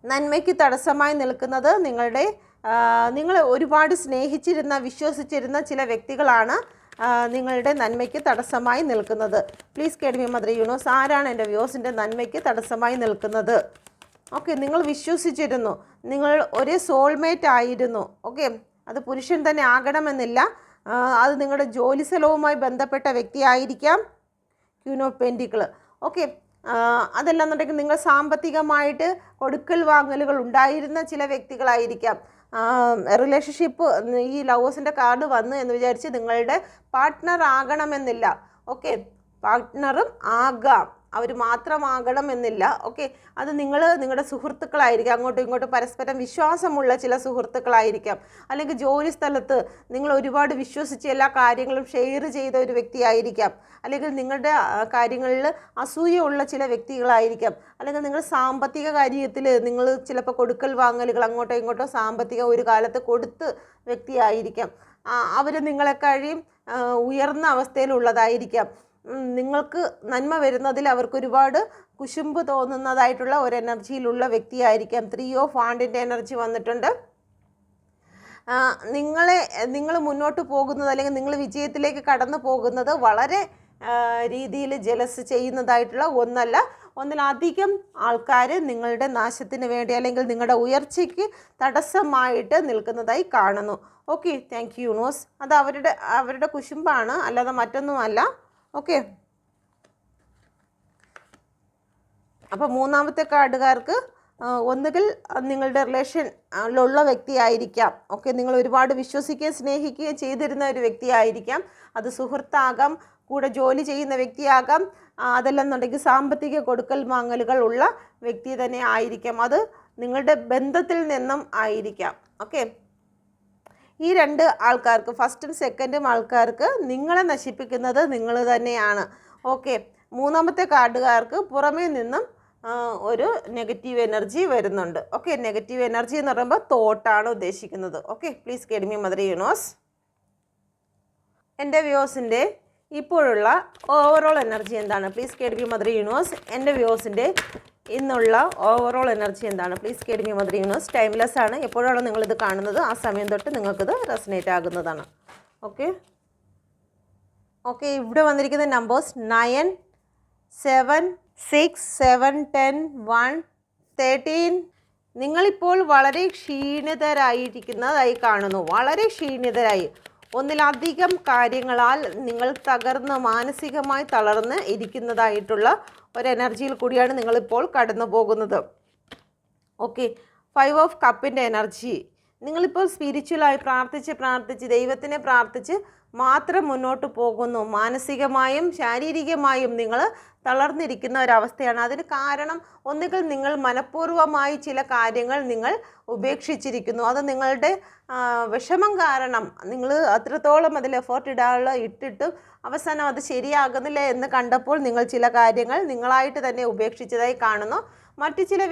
നന്മയ്ക്ക് തടസ്സമായി നിൽക്കുന്നത് നിങ്ങൾ ഒരുപാട് സ്നേഹിച്ചിരുന്ന വിശ്വസിച്ചിരുന്ന ചില വ്യക്തികളാണ് നിങ്ങളുടെ നന്മയ്ക്ക് തടസ്സമായി നിൽക്കുന്നത്. Please guide me mother universe. ആരാണ് എൻ്റെ വ്യൂസിൻ്റെ നന്മയ്ക്ക് തടസ്സമായി നിൽക്കുന്നത്? ഓക്കെ, നിങ്ങൾ വിശ്വസിച്ചിരുന്നു, നിങ്ങൾ ഒരു സോൾമേറ്റ് ആയിരുന്നു. ഓക്കെ, അത് പുരുഷൻ തന്നെ ആകണമെന്നില്ല, അത് നിങ്ങളുടെ ജോലി സ്ഥലവുമായി ബന്ധപ്പെട്ട വ്യക്തിയായിരിക്കാം. Queen of pentacle. ഓക്കെ, അതല്ലാന്നുണ്ടെങ്കിൽ നിങ്ങൾ സാമ്പത്തികമായിട്ട് കൊടുക്കൽ വാങ്ങലുകൾ ഉണ്ടായിരുന്ന ചില വ്യക്തികളായിരിക്കാം. റിലേഷൻഷിപ്പ്, ഈ ലവേഴ്സിൻ്റെ കാർഡ് വന്നു എന്ന് വിചാരിച്ച് നിങ്ങളുടെ പാർട്ട്ണർ ആകണമെന്നില്ല. ഓക്കെ, പാർട്ട്ണറും ആകാം, അവർ മാത്രമാകണം എന്നില്ല. ഓക്കെ, അത് നിങ്ങളുടെ സുഹൃത്തുക്കളായിരിക്കാം, അങ്ങോട്ടും ഇങ്ങോട്ടും പരസ്പരം വിശ്വാസമുള്ള ചില സുഹൃത്തുക്കളായിരിക്കാം. അല്ലെങ്കിൽ ജോലി സ്ഥലത്ത് നിങ്ങൾ ഒരുപാട് വിശ്വസിച്ച് എല്ലാ കാര്യങ്ങളും ഷെയർ ചെയ്ത ഒരു വ്യക്തിയായിരിക്കാം. അല്ലെങ്കിൽ നിങ്ങളുടെ കാര്യങ്ങളിൽ അസൂയുള്ള ചില വ്യക്തികളായിരിക്കാം. അല്ലെങ്കിൽ നിങ്ങൾ സാമ്പത്തിക കാര്യത്തിൽ നിങ്ങൾ ചിലപ്പോൾ കൊടുക്കൽ വാങ്ങലുകൾ അങ്ങോട്ടോ ഇങ്ങോട്ടോ സാമ്പത്തിക ഒരു കാലത്ത് കൊടുത്ത് വ്യക്തിയായിരിക്കാം. അവർ നിങ്ങളെക്കാളും ഉയർന്ന അവസ്ഥയിലുള്ളതായിരിക്കാം. നിങ്ങൾക്ക് നന്മ വരുന്നതിൽ അവർക്കൊരുപാട് കുശുമ്പ് തോന്നുന്നതായിട്ടുള്ള ഒരു എനർജിയിലുള്ള വ്യക്തിയായിരിക്കാം. 3 ഓഫ് വാണ്ടിൻ്റെ എനർജി വന്നിട്ടുണ്ട്. നിങ്ങൾ മുന്നോട്ട് പോകുന്നത് അല്ലെങ്കിൽ നിങ്ങൾ വിജയത്തിലേക്ക് കടന്നു പോകുന്നത് വളരെ രീതിയിൽ ജലസ് ചെയ്യുന്നതായിട്ടുള്ള ഒന്നിലധികം ആൾക്കാർ നിങ്ങളുടെ നാശത്തിന് വേണ്ടി അല്ലെങ്കിൽ നിങ്ങളുടെ ഉയർച്ചയ്ക്ക് തടസ്സമായിട്ട് നിൽക്കുന്നതായി കാണുന്നു. Okay, thank you universe. അത് അവരുടെ കുശുമ്പാണ്, അല്ലാതെ മറ്റൊന്നുമല്ല. ഓക്കെ, അപ്പോൾ മൂന്നാമത്തെ കാർഡുകാർക്ക് ഒന്നുകിൽ നിങ്ങളുടെ റിലേഷനിലുള്ള വ്യക്തിയായിരിക്കാം. ഓക്കെ, നിങ്ങൾ ഒരുപാട് വിശ്വസിക്കുകയും സ്നേഹിക്കുകയും ചെയ്തിരുന്ന ഒരു വ്യക്തിയായിരിക്കാം. അത് സുഹൃത്താകാം, കൂടെ ജോലി ചെയ്യുന്ന വ്യക്തിയാകാം, അതല്ലെന്നുണ്ടെങ്കിൽ സാമ്പത്തിക കൊടുക്കൽ വാങ്ങലുകൾ ഉള്ള വ്യക്തി തന്നെ ആയിരിക്കാം. അത് നിങ്ങളുടെ ബന്ധത്തിൽ നിന്നും ആയിരിക്കാം. ഓക്കെ, ഈ 2 ആൾക്കാർക്ക്, ഫസ്റ്റും സെക്കൻഡും ആൾക്കാർക്ക് നിങ്ങളെ നശിപ്പിക്കുന്നത് നിങ്ങൾ തന്നെയാണ്. ഓക്കെ, മൂന്നാമത്തെ കാർഡുകാർക്ക് പുറമേ നിന്നും ഒരു നെഗറ്റീവ് എനർജി വരുന്നുണ്ട്. ഓക്കെ, നെഗറ്റീവ് എനർജി എന്ന് പറയുമ്പോൾ തോട്ടാണ് ഉദ്ദേശിക്കുന്നത്. Okay, please guide me mother universe. എൻ്റെ വ്യൂസിൻ്റെ ഇപ്പോഴുള്ള ഓവറോൾ എനർജി എന്താണ്? Please guide me mother universe. എൻ്റെ വ്യൂസിൻ്റെ ഇന്നുള്ള ഓവറോൾ എനർജി എന്താണ്? Please guide me mother universe. Timeless ആണ്, എപ്പോഴാണ് നിങ്ങളിത് കാണുന്നത് ആ സമയം തൊട്ട് നിങ്ങൾക്കിത് റെസനേറ്റ് ആകുന്നതാണ്. ഓക്കെ, ഇവിടെ വന്നിരിക്കുന്ന നമ്പേഴ്സ് 9, 7, 6, 7, 10, 1, 13. നിങ്ങളിപ്പോൾ വളരെ ക്ഷീണിതരായിരിക്കുന്നതായി കാണുന്നു. വളരെ ക്ഷീണിതരായി, ഒന്നിലധികം കാര്യങ്ങളാൽ നിങ്ങൾ തകർന്ന് മാനസികമായി തളർന്ന് ഇരിക്കുന്നതായിട്ടുള്ള ഒരു എനർജിയിൽ കൂടിയാണ് നിങ്ങളിപ്പോൾ കടന്നു പോകുന്നത്. ഓക്കെ, 5 ഓഫ് കപ്പിൻ്റെ എനർജി. നിങ്ങളിപ്പോൾ സ്പിരിച്വലായി പ്രാർത്ഥിച്ച് ദൈവത്തിനെ പ്രാർത്ഥിച്ച് മാത്രം മുന്നോട്ട് പോകുന്നു. മാനസികമായും ശാരീരികമായും നിങ്ങൾ തളർന്നിരിക്കുന്ന ഒരവസ്ഥയാണ്. അതിന് കാരണം ഒന്നുകിൽ നിങ്ങൾ മനഃപൂർവ്വമായി ചില കാര്യങ്ങൾ നിങ്ങൾ ഉപേക്ഷിച്ചിരിക്കുന്നു. അത് നിങ്ങളുടെ വിഷമം കാരണം നിങ്ങൾ അത്രത്തോളം അതിൽ എഫേർട്ട് ഇട്ടിട്ട് അവസാനം അത് ശരിയാകുന്നില്ല എന്ന് കണ്ടപ്പോൾ നിങ്ങൾ ചില കാര്യങ്ങൾ നിങ്ങളായിട്ട് തന്നെ ഉപേക്ഷിച്ചതായി കാണുന്നു. മറ്റു ചില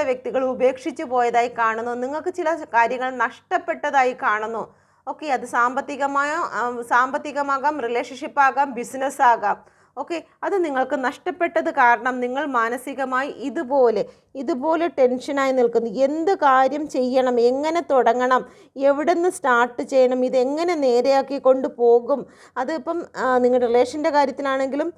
വ്യക്തികൾ ഉപേക്ഷിച്ച് പോയതായി കാണുന്നു. നിങ്ങൾക്ക് ചില കാര്യങ്ങൾ നഷ്ടപ്പെട്ടതായി കാണുന്നു. ഓക്കെ, അത് സാമ്പത്തികമാകാം, റിലേഷൻഷിപ്പാകാം, ബിസിനസ് ആകാം. ഓക്കെ, അത് നിങ്ങൾക്ക് നഷ്ടപ്പെട്ടത് കാരണം നിങ്ങൾ മാനസികമായി ഇതുപോലെ ടെൻഷനായി നിൽക്കുന്നു. എന്ത് കാര്യം ചെയ്യണം, എങ്ങനെ തുടങ്ങണം, എവിടെ നിന്ന് സ്റ്റാർട്ട് ചെയ്യണം, ഇതെങ്ങനെ നേരെയാക്കി കൊണ്ട് പോകും. അതിപ്പം നിങ്ങളുടെ റിലേഷൻ്റെ കാര്യത്തിലാണെങ്കിലും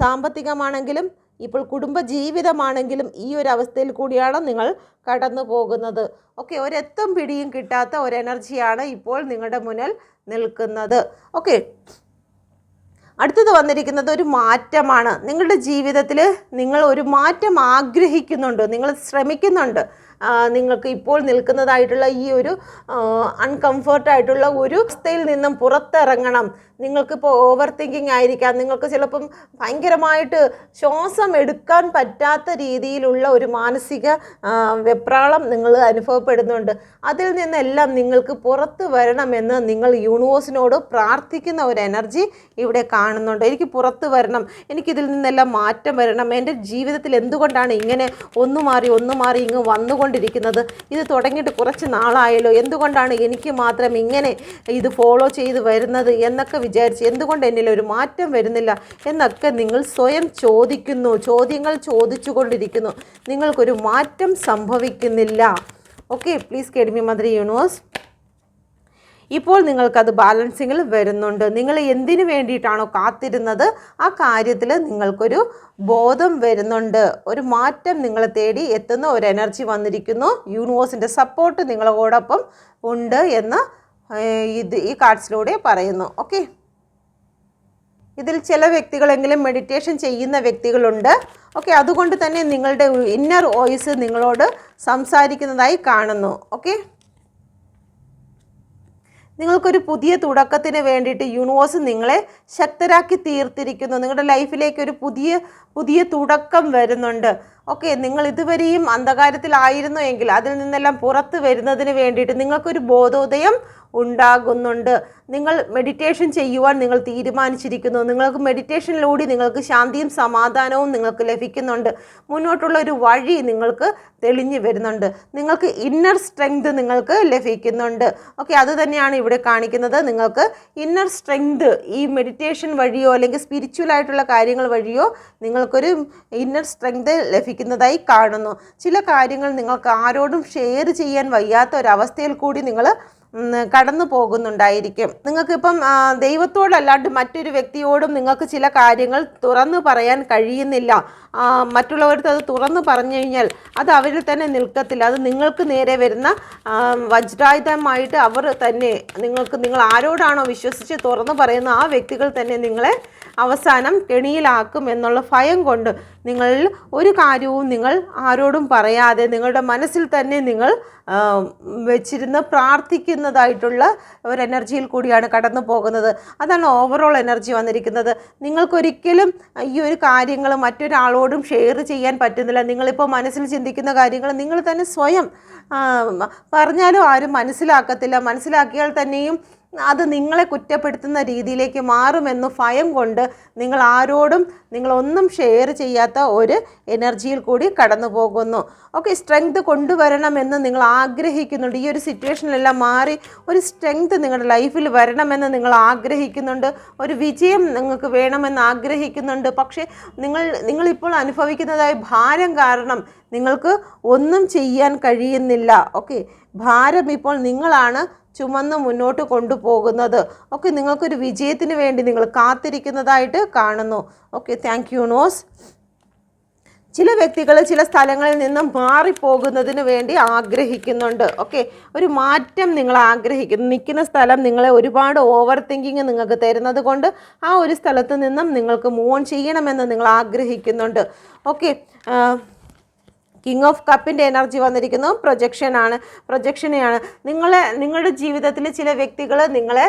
സാമ്പത്തികമാണെങ്കിലും ഇപ്പോൾ കുടുംബജീവിതമാണെങ്കിലും ഈ ഒരു അവസ്ഥയിൽ കൂടിയാണ് നിങ്ങൾ കടന്നു പോകുന്നത്. ഓക്കെ, ഒരെത്തും പിടിയും കിട്ടാത്ത ഒരു എനർജിയാണ് ഇപ്പോൾ നിങ്ങളുടെ മുന്നിൽ നിൽക്കുന്നത്. ഓക്കെ, അടുത്തത് വന്നിരിക്കുന്നത് ഒരു മാറ്റമാണ്. നിങ്ങളുടെ ജീവിതത്തിൽ നിങ്ങൾ ഒരു മാറ്റം ആഗ്രഹിക്കുന്നുണ്ട്, നിങ്ങൾ ശ്രമിക്കുന്നുണ്ട്. നിങ്ങൾക്ക് ഇപ്പോൾ നിൽക്കുന്നതായിട്ടുള്ള ഈ ഒരു അൺകംഫർട്ടായിട്ടുള്ള ഒരു അവസ്ഥയിൽ നിന്നും പുറത്തിറങ്ങണം. നിങ്ങൾക്കിപ്പോൾ ഓവർ തിങ്കിങ് ആയിരിക്കാം, നിങ്ങൾക്ക് ചിലപ്പം ഭയങ്കരമായിട്ട് ശ്വാസം എടുക്കാൻ പറ്റാത്ത രീതിയിലുള്ള ഒരു മാനസിക വെപ്രാളം നിങ്ങൾ അനുഭവപ്പെടുന്നുണ്ട്. അതിൽ നിന്നെല്ലാം നിങ്ങൾക്ക് പുറത്ത് വരണമെന്ന് നിങ്ങൾ യൂണിവേഴ്സിനോട് പ്രാർത്ഥിക്കുന്ന ഒരു എനർജി ഇവിടെ കാണുന്നുണ്ട്. എനിക്ക് പുറത്ത് വരണം, എനിക്കിതിൽ നിന്നെല്ലാം മാറ്റം വരണം, എൻ്റെ ജീവിതത്തിൽ എന്തുകൊണ്ടാണ് ഇങ്ങനെ ഒന്നു മാറി ഇങ്ങ് വന്നുകൊണ്ടിരിക്കുന്നത്, ഇത് തുടങ്ങിയിട്ട് കുറച്ച് നാളായല്ലോ, എന്തുകൊണ്ടാണ് എനിക്ക് മാത്രം ഇങ്ങനെ ഇത് ഫോളോ ചെയ്ത് വരുന്നത് എന്നൊക്കെ വിചാരിച്ച് എന്തുകൊണ്ട് എന്നിൽ ഒരു മാറ്റം വരുന്നില്ല എന്നൊക്കെ നിങ്ങൾ സ്വയം ചോദിക്കുന്നു, ചോദ്യങ്ങൾ ചോദിച്ചു കൊണ്ടിരിക്കുന്നു. നിങ്ങൾക്കൊരു മാറ്റം സംഭവിക്കുന്നില്ല. Okay, please guide me mother universe. ഇപ്പോൾ നിങ്ങൾക്കത് ബാലൻസിങ്ങിൽ വരുന്നുണ്ട്. നിങ്ങൾ എന്തിനു വേണ്ടിയിട്ടാണോ കാത്തിരുന്നത് ആ കാര്യത്തിൽ നിങ്ങൾക്കൊരു ബോധം വരുന്നുണ്ട്. ഒരു മാറ്റം നിങ്ങളെ തേടി എത്തുന്ന ഒരു എനർജി വന്നിരിക്കുന്നു. യൂണിവേഴ്സിൻ്റെ സപ്പോർട്ട് നിങ്ങളോടൊപ്പം ഉണ്ട് എന്ന് ഈ കാർഡ്സിലൂടെ പറയുന്നു. ഓക്കെ, ഇതിൽ ചില വ്യക്തികളെങ്കിലും മെഡിറ്റേഷൻ ചെയ്യുന്ന വ്യക്തികളുണ്ട്. ഓക്കെ, അതുകൊണ്ട് തന്നെ നിങ്ങളുടെ ഇന്നർ വോയിസ് നിങ്ങളോട് സംസാരിക്കുന്നതായി കാണുന്നു. ഓക്കെ, നിങ്ങൾക്കൊരു പുതിയ തുടക്കത്തിന് വേണ്ടിയിട്ട് യൂണിവേഴ്സ് നിങ്ങളെ ശക്തരാക്കി തീർത്തിരിക്കുന്നു. നിങ്ങളുടെ ലൈഫിലേക്ക് ഒരു പുതിയ തുടക്കം വരുന്നുണ്ട്. ഓക്കെ, നിങ്ങൾ ഇതുവരെയും അന്ധകാരത്തിലായിരുന്നു എങ്കിൽ അതിൽ നിന്നെല്ലാം പുറത്ത് വരുന്നതിന് വേണ്ടിയിട്ട് നിങ്ങൾക്കൊരു ബോധോദയം ഉണ്ടാകുന്നുണ്ട്. നിങ്ങൾ മെഡിറ്റേഷൻ ചെയ്യുവാൻ നിങ്ങൾ തീരുമാനിച്ചിരിക്കുന്നു. നിങ്ങൾക്ക് മെഡിറ്റേഷനിലൂടെ നിങ്ങൾക്ക് ശാന്തിയും സമാധാനവും നിങ്ങൾക്ക് ലഭിക്കുന്നുണ്ട്. മുന്നോട്ടുള്ള ഒരു വഴി നിങ്ങൾക്ക് തെളിഞ്ഞു വരുന്നുണ്ട്. നിങ്ങൾക്ക് ഇന്നർ സ്ട്രെങ്ത് നിങ്ങൾക്ക് ലഭിക്കുന്നുണ്ട്. ഓക്കെ, അത് തന്നെയാണ് ഇവിടെ കാണിക്കുന്നത്. നിങ്ങൾക്ക് ഇന്നർ സ്ട്രെങ്ത് ഈ മെഡിറ്റേഷൻ വഴിയോ അല്ലെങ്കിൽ സ്പിരിച്വൽ ആയിട്ടുള്ള കാര്യങ്ങൾ വഴിയോ നിങ്ങൾക്കൊരു ഇന്നർ സ്ട്രെങ്ത് ലഭിക്കുന്നതായി കാണുന്നു. ചില കാര്യങ്ങൾ നിങ്ങൾക്ക് ആരോടും ഷെയർ ചെയ്യാൻ വയ്യാത്ത ഒരവസ്ഥയിൽ കൂടി നിങ്ങൾ കടന്നു പോകുന്നുണ്ടായിരിക്കും. നിങ്ങൾക്കിപ്പം ദൈവത്തോടല്ലാണ്ട് മറ്റൊരു വ്യക്തിയോടും നിങ്ങൾക്ക് ചില കാര്യങ്ങൾ തുറന്നു പറയാൻ കഴിയുന്നില്ല. മറ്റുള്ളവർക്ക് അത് തുറന്നു പറഞ്ഞു കഴിഞ്ഞാൽ അത് അവരിൽ തന്നെ നിൽക്കത്തില്ല. അത് നിങ്ങൾക്ക് നേരെ വരുന്ന വജ്രായുധമായിട്ട് അവർ തന്നെ നിങ്ങൾ ആരോടാണോ വിശ്വസിച്ച് തുറന്നു പറയുന്ന ആ വ്യക്തികൾ തന്നെ നിങ്ങളെ അവസാനം കെണിയിലാക്കും എന്നുള്ള ഭയം കൊണ്ട് നിങ്ങളിൽ ഒരു കാര്യവും നിങ്ങൾ ആരോടും പറയാതെ നിങ്ങളുടെ മനസ്സിൽ തന്നെ നിങ്ങൾ വെച്ചിരുന്ന് പ്രാർത്ഥിക്കുന്നതായിട്ടുള്ള ഒരു എനർജിയിൽ കൂടിയാണ് കടന്നു പോകുന്നത്. അതാണ് ഓവറോൾ എനർജി വന്നിരിക്കുന്നത്. നിങ്ങൾക്കൊരിക്കലും ഈ ഒരു കാര്യങ്ങൾ മറ്റൊരാളോടും ഷെയർ ചെയ്യാൻ പറ്റുന്നില്ല. നിങ്ങളിപ്പോൾ മനസ്സിൽ ചിന്തിക്കുന്ന കാര്യങ്ങൾ നിങ്ങൾ തന്നെ സ്വയം പറഞ്ഞാലും ആരും മനസ്സിലാക്കത്തില്ല. മനസ്സിലാക്കിയാൽ തന്നെയും അത് നിങ്ങളെ കുറ്റപ്പെടുത്തുന്ന രീതിയിലേക്ക് മാറുമെന്ന് ഭയം കൊണ്ട് നിങ്ങൾ ആരോടും നിങ്ങളൊന്നും ഷെയർ ചെയ്യാത്ത ഒരു എനർജിയിൽ കൂടി കടന്നു പോകുന്നു. ഓക്കെ, സ്ട്രെങ്ത് കൊണ്ടുവരണമെന്ന് നിങ്ങൾ ആഗ്രഹിക്കുന്നുണ്ട്. ഈ ഒരു സിറ്റുവേഷനിലെല്ലാം മാറി ഒരു സ്ട്രെങ്ത് നിങ്ങളുടെ ലൈഫിൽ വരണമെന്ന് നിങ്ങൾ ആഗ്രഹിക്കുന്നുണ്ട്. ഒരു വിജയം നിങ്ങൾക്ക് വേണമെന്ന് ആഗ്രഹിക്കുന്നുണ്ട്. പക്ഷേ നിങ്ങളിപ്പോൾ അനുഭവിക്കുന്നതായ ഭാരം കാരണം നിങ്ങൾക്ക് ഒന്നും ചെയ്യാൻ കഴിയുന്നില്ല. ഓക്കെ, ഭാരം ഇപ്പോൾ നിങ്ങളാണ് ചുമന്ന് മുന്നോട്ട് കൊണ്ടുപോകുന്നത്. ഓക്കെ, നിങ്ങൾക്കൊരു വിജയത്തിന് വേണ്ടി നിങ്ങൾ കാത്തിരിക്കുന്നതായിട്ട് കാണുന്നു. Okay, thank you universe. ചില വ്യക്തികൾ ചില സ്ഥലങ്ങളിൽ നിന്നും മാറിപ്പോകുന്നതിന് വേണ്ടി ആഗ്രഹിക്കുന്നുണ്ട്. ഓക്കെ, ഒരു മാറ്റം നിങ്ങൾ ആഗ്രഹിക്കുന്നു. നിൽക്കുന്ന സ്ഥലം നിങ്ങളെ ഒരുപാട് ഓവർ തിങ്കിങ് നിങ്ങൾക്ക് തരുന്നത് കൊണ്ട് ആ ഒരു സ്ഥലത്ത് നിന്നും നിങ്ങൾക്ക് മൂവ് ഓൺ ചെയ്യണമെന്ന് നിങ്ങൾ ആഗ്രഹിക്കുന്നുണ്ട്. ഓക്കെ, കിങ് ഓഫ് കപ്പിൻ്റെ എനർജി വന്നിരിക്കുന്നു. പ്രൊജക്ഷനെയാണ്. നിങ്ങളുടെ ജീവിതത്തിൽ ചില വ്യക്തികൾ നിങ്ങളെ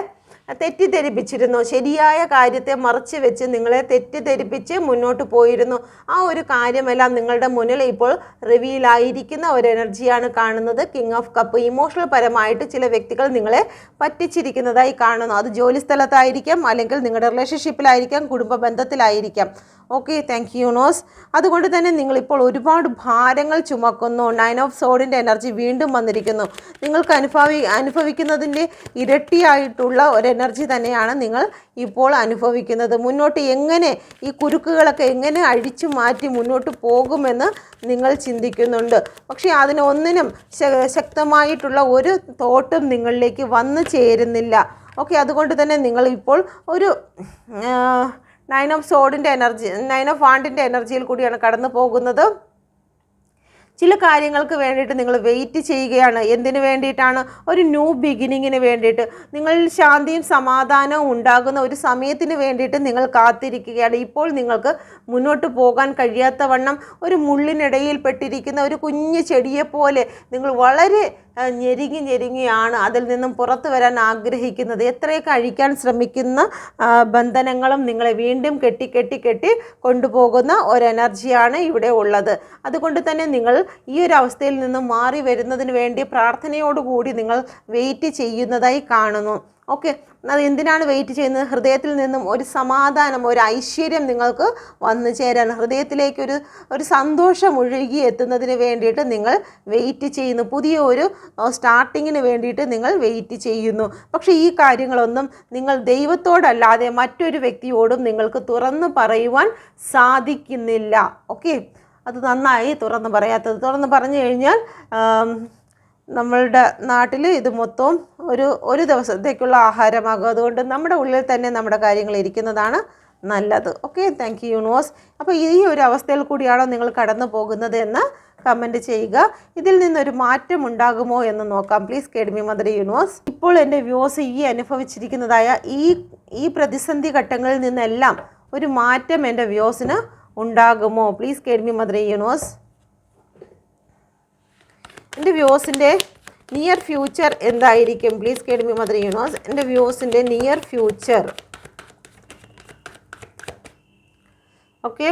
തെറ്റിദ്ധരിപ്പിച്ചിരുന്നു. ശരിയായ കാര്യത്തെ മറച്ച് വെച്ച് നിങ്ങളെ തെറ്റിദ്ധരിപ്പിച്ച് മുന്നോട്ട് പോയിരുന്നു. ആ ഒരു കാര്യമെല്ലാം നിങ്ങളുടെ മുന്നിൽ ഇപ്പോൾ റിവീലായിരിക്കുന്ന ഒരു എനർജിയാണ് കാണുന്നത്. കിങ് ഓഫ് കപ്പ് ഇമോഷണൽ പരമായിട്ട് ചില വ്യക്തികൾ നിങ്ങളെ പറ്റിച്ചിരിക്കുന്നതായി കാണുന്നു. അത് ജോലി സ്ഥലത്തായിരിക്കാം, അല്ലെങ്കിൽ നിങ്ങളുടെ റിലേഷൻഷിപ്പിലായിരിക്കാം, കുടുംബ ബന്ധത്തിലായിരിക്കാം. Okay, thank you universe. അതുകൊണ്ട് തന്നെ നിങ്ങളിപ്പോൾ ഒരുപാട് ഭാരങ്ങൾ ചുമക്കുന്നു. 9 ഓഫ് സോഡിൻ്റെ എനർജി വീണ്ടും വന്നിരിക്കുന്നു. നിങ്ങൾക്ക് അനുഭവിക്കുന്നതിൻ്റെ ഇരട്ടിയായിട്ടുള്ള ഒരു എനർജി തന്നെയാണ് നിങ്ങൾ ഇപ്പോൾ അനുഭവിക്കുന്നത്. മുന്നോട്ട് എങ്ങനെ ഈ കുരുക്കുകളൊക്കെ എങ്ങനെ അഴിച്ചു മാറ്റി മുന്നോട്ട് പോകുമെന്ന് നിങ്ങൾ ചിന്തിക്കുന്നുണ്ട്. പക്ഷേ അതിനൊന്നിനും ശക്തമായിട്ടുള്ള ഒരു തോട്ടും നിങ്ങളിലേക്ക് വന്നു ചേരുന്നില്ല. ഓക്കെ, അതുകൊണ്ട് തന്നെ നിങ്ങൾ ഇപ്പോൾ ഒരു 9 ഓഫ് സോഡിൻ്റെ എനർജി 9 ഓഫ് വാണ്ടിൻ്റെ എനർജിയിൽ കൂടിയാണ് കടന്നു പോകുന്നത്. ചില കാര്യങ്ങൾക്ക് വേണ്ടിയിട്ട് നിങ്ങൾ വെയിറ്റ് ചെയ്യുകയാണ്. എന്തിനു വേണ്ടിയിട്ടാണ്? ഒരു ന്യൂ ബിഗിനിങ്ങിന് വേണ്ടിയിട്ട്. നിങ്ങളിൽ ശാന്തിയും സമാധാനവും ഉണ്ടാകുന്ന ഒരു സമയത്തിന് വേണ്ടിയിട്ട് നിങ്ങൾ കാത്തിരിക്കുകയാണ്. ഇപ്പോൾ നിങ്ങൾക്ക് മുന്നോട്ട് പോകാൻ കഴിയാത്ത വണ്ണം ഒരു മുള്ളിനിടയിൽ പെട്ടിരിക്കുന്ന ഒരു കുഞ്ഞു ചെടിയെപ്പോലെ നിങ്ങൾ വളരെ ഞെരുങ്ങിയാണ് അതിൽ നിന്നും പുറത്തു വരാൻ ആഗ്രഹിക്കുന്നത്. എത്രയൊക്കെ അഴിക്കാൻ ശ്രമിക്കുന്ന ബന്ധനങ്ങളും നിങ്ങളെ വീണ്ടും കെട്ടി കൊണ്ടുപോകുന്ന ഒരു എനർജിയാണ് ഇവിടെ ഉള്ളത്. അതുകൊണ്ട് തന്നെ നിങ്ങൾ ഈ ഒരു അവസ്ഥയിൽ നിന്നും മാറി വരുന്നതിന് വേണ്ടി പ്രാർത്ഥനയോടുകൂടി നിങ്ങൾ വെയിറ്റ് ചെയ്യുന്നതായി കാണുന്നു. ഓക്കെ, അത് എന്തിനാണ് വെയിറ്റ് ചെയ്യുന്നത്? ഹൃദയത്തിൽ നിന്നും ഒരു സമാധാനം, ഒരു ഐശ്വര്യം നിങ്ങൾക്ക് വന്നു ചേരാൻ, ഹൃദയത്തിലേക്ക് ഒരു സന്തോഷം ഒഴുകി എത്തുന്നതിന് വേണ്ടിയിട്ട് നിങ്ങൾ വെയിറ്റ് ചെയ്യുന്നു. പുതിയ ഒരു സ്റ്റാർട്ടിങ്ങിന് വേണ്ടിയിട്ട് നിങ്ങൾ വെയിറ്റ് ചെയ്യുന്നു. പക്ഷേ ഈ കാര്യങ്ങളൊന്നും നിങ്ങൾ ദൈവത്തോടല്ലാതെ മറ്റൊരു വ്യക്തിയോടും നിങ്ങൾക്ക് തുറന്നു പറയുവാൻ സാധിക്കുന്നില്ല. ഓക്കെ, അത് നന്നായി തുറന്നു പറയാത്തത്. തുറന്നു പറഞ്ഞു കഴിഞ്ഞാൽ നമ്മളുടെ നാട്ടിൽ ഇത് മൊത്തവും ഒരു ദിവസത്തേക്കുള്ള ആഹാരമാകും. അതുകൊണ്ട് നമ്മുടെ ഉള്ളിൽ തന്നെ നമ്മുടെ കാര്യങ്ങൾ ഇരിക്കുന്നതാണ് നല്ലത്. Okay, thank you universe. അപ്പോൾ ഈ ഒരു അവസ്ഥയിൽ കൂടിയാണോ നിങ്ങൾ കടന്നു പോകുന്നത് എന്ന് കമൻറ്റ് ചെയ്യുക. ഇതിൽ നിന്നൊരു മാറ്റം ഉണ്ടാകുമോ എന്ന് നോക്കാം. Please guide me mother universe. ഇപ്പോൾ എൻ്റെ വ്യൂസ് ഈ അനുഭവിച്ചിരിക്കുന്നതായ ഈ പ്രതിസന്ധി ഘട്ടങ്ങളിൽ നിന്നെല്ലാം ഒരു മാറ്റം എൻ്റെ വ്യൂസിന് ഉണ്ടാകുമോ? Please guide me mother universe. എൻ്റെ വ്യൂസിൻ്റെ നിയർ ഫ്യൂച്ചർ എന്തായിരിക്കും? Please guide me mother universe. എൻ്റെ വ്യൂസിൻ്റെ നിയർ ഫ്യൂച്ചർ. ഓക്കെ,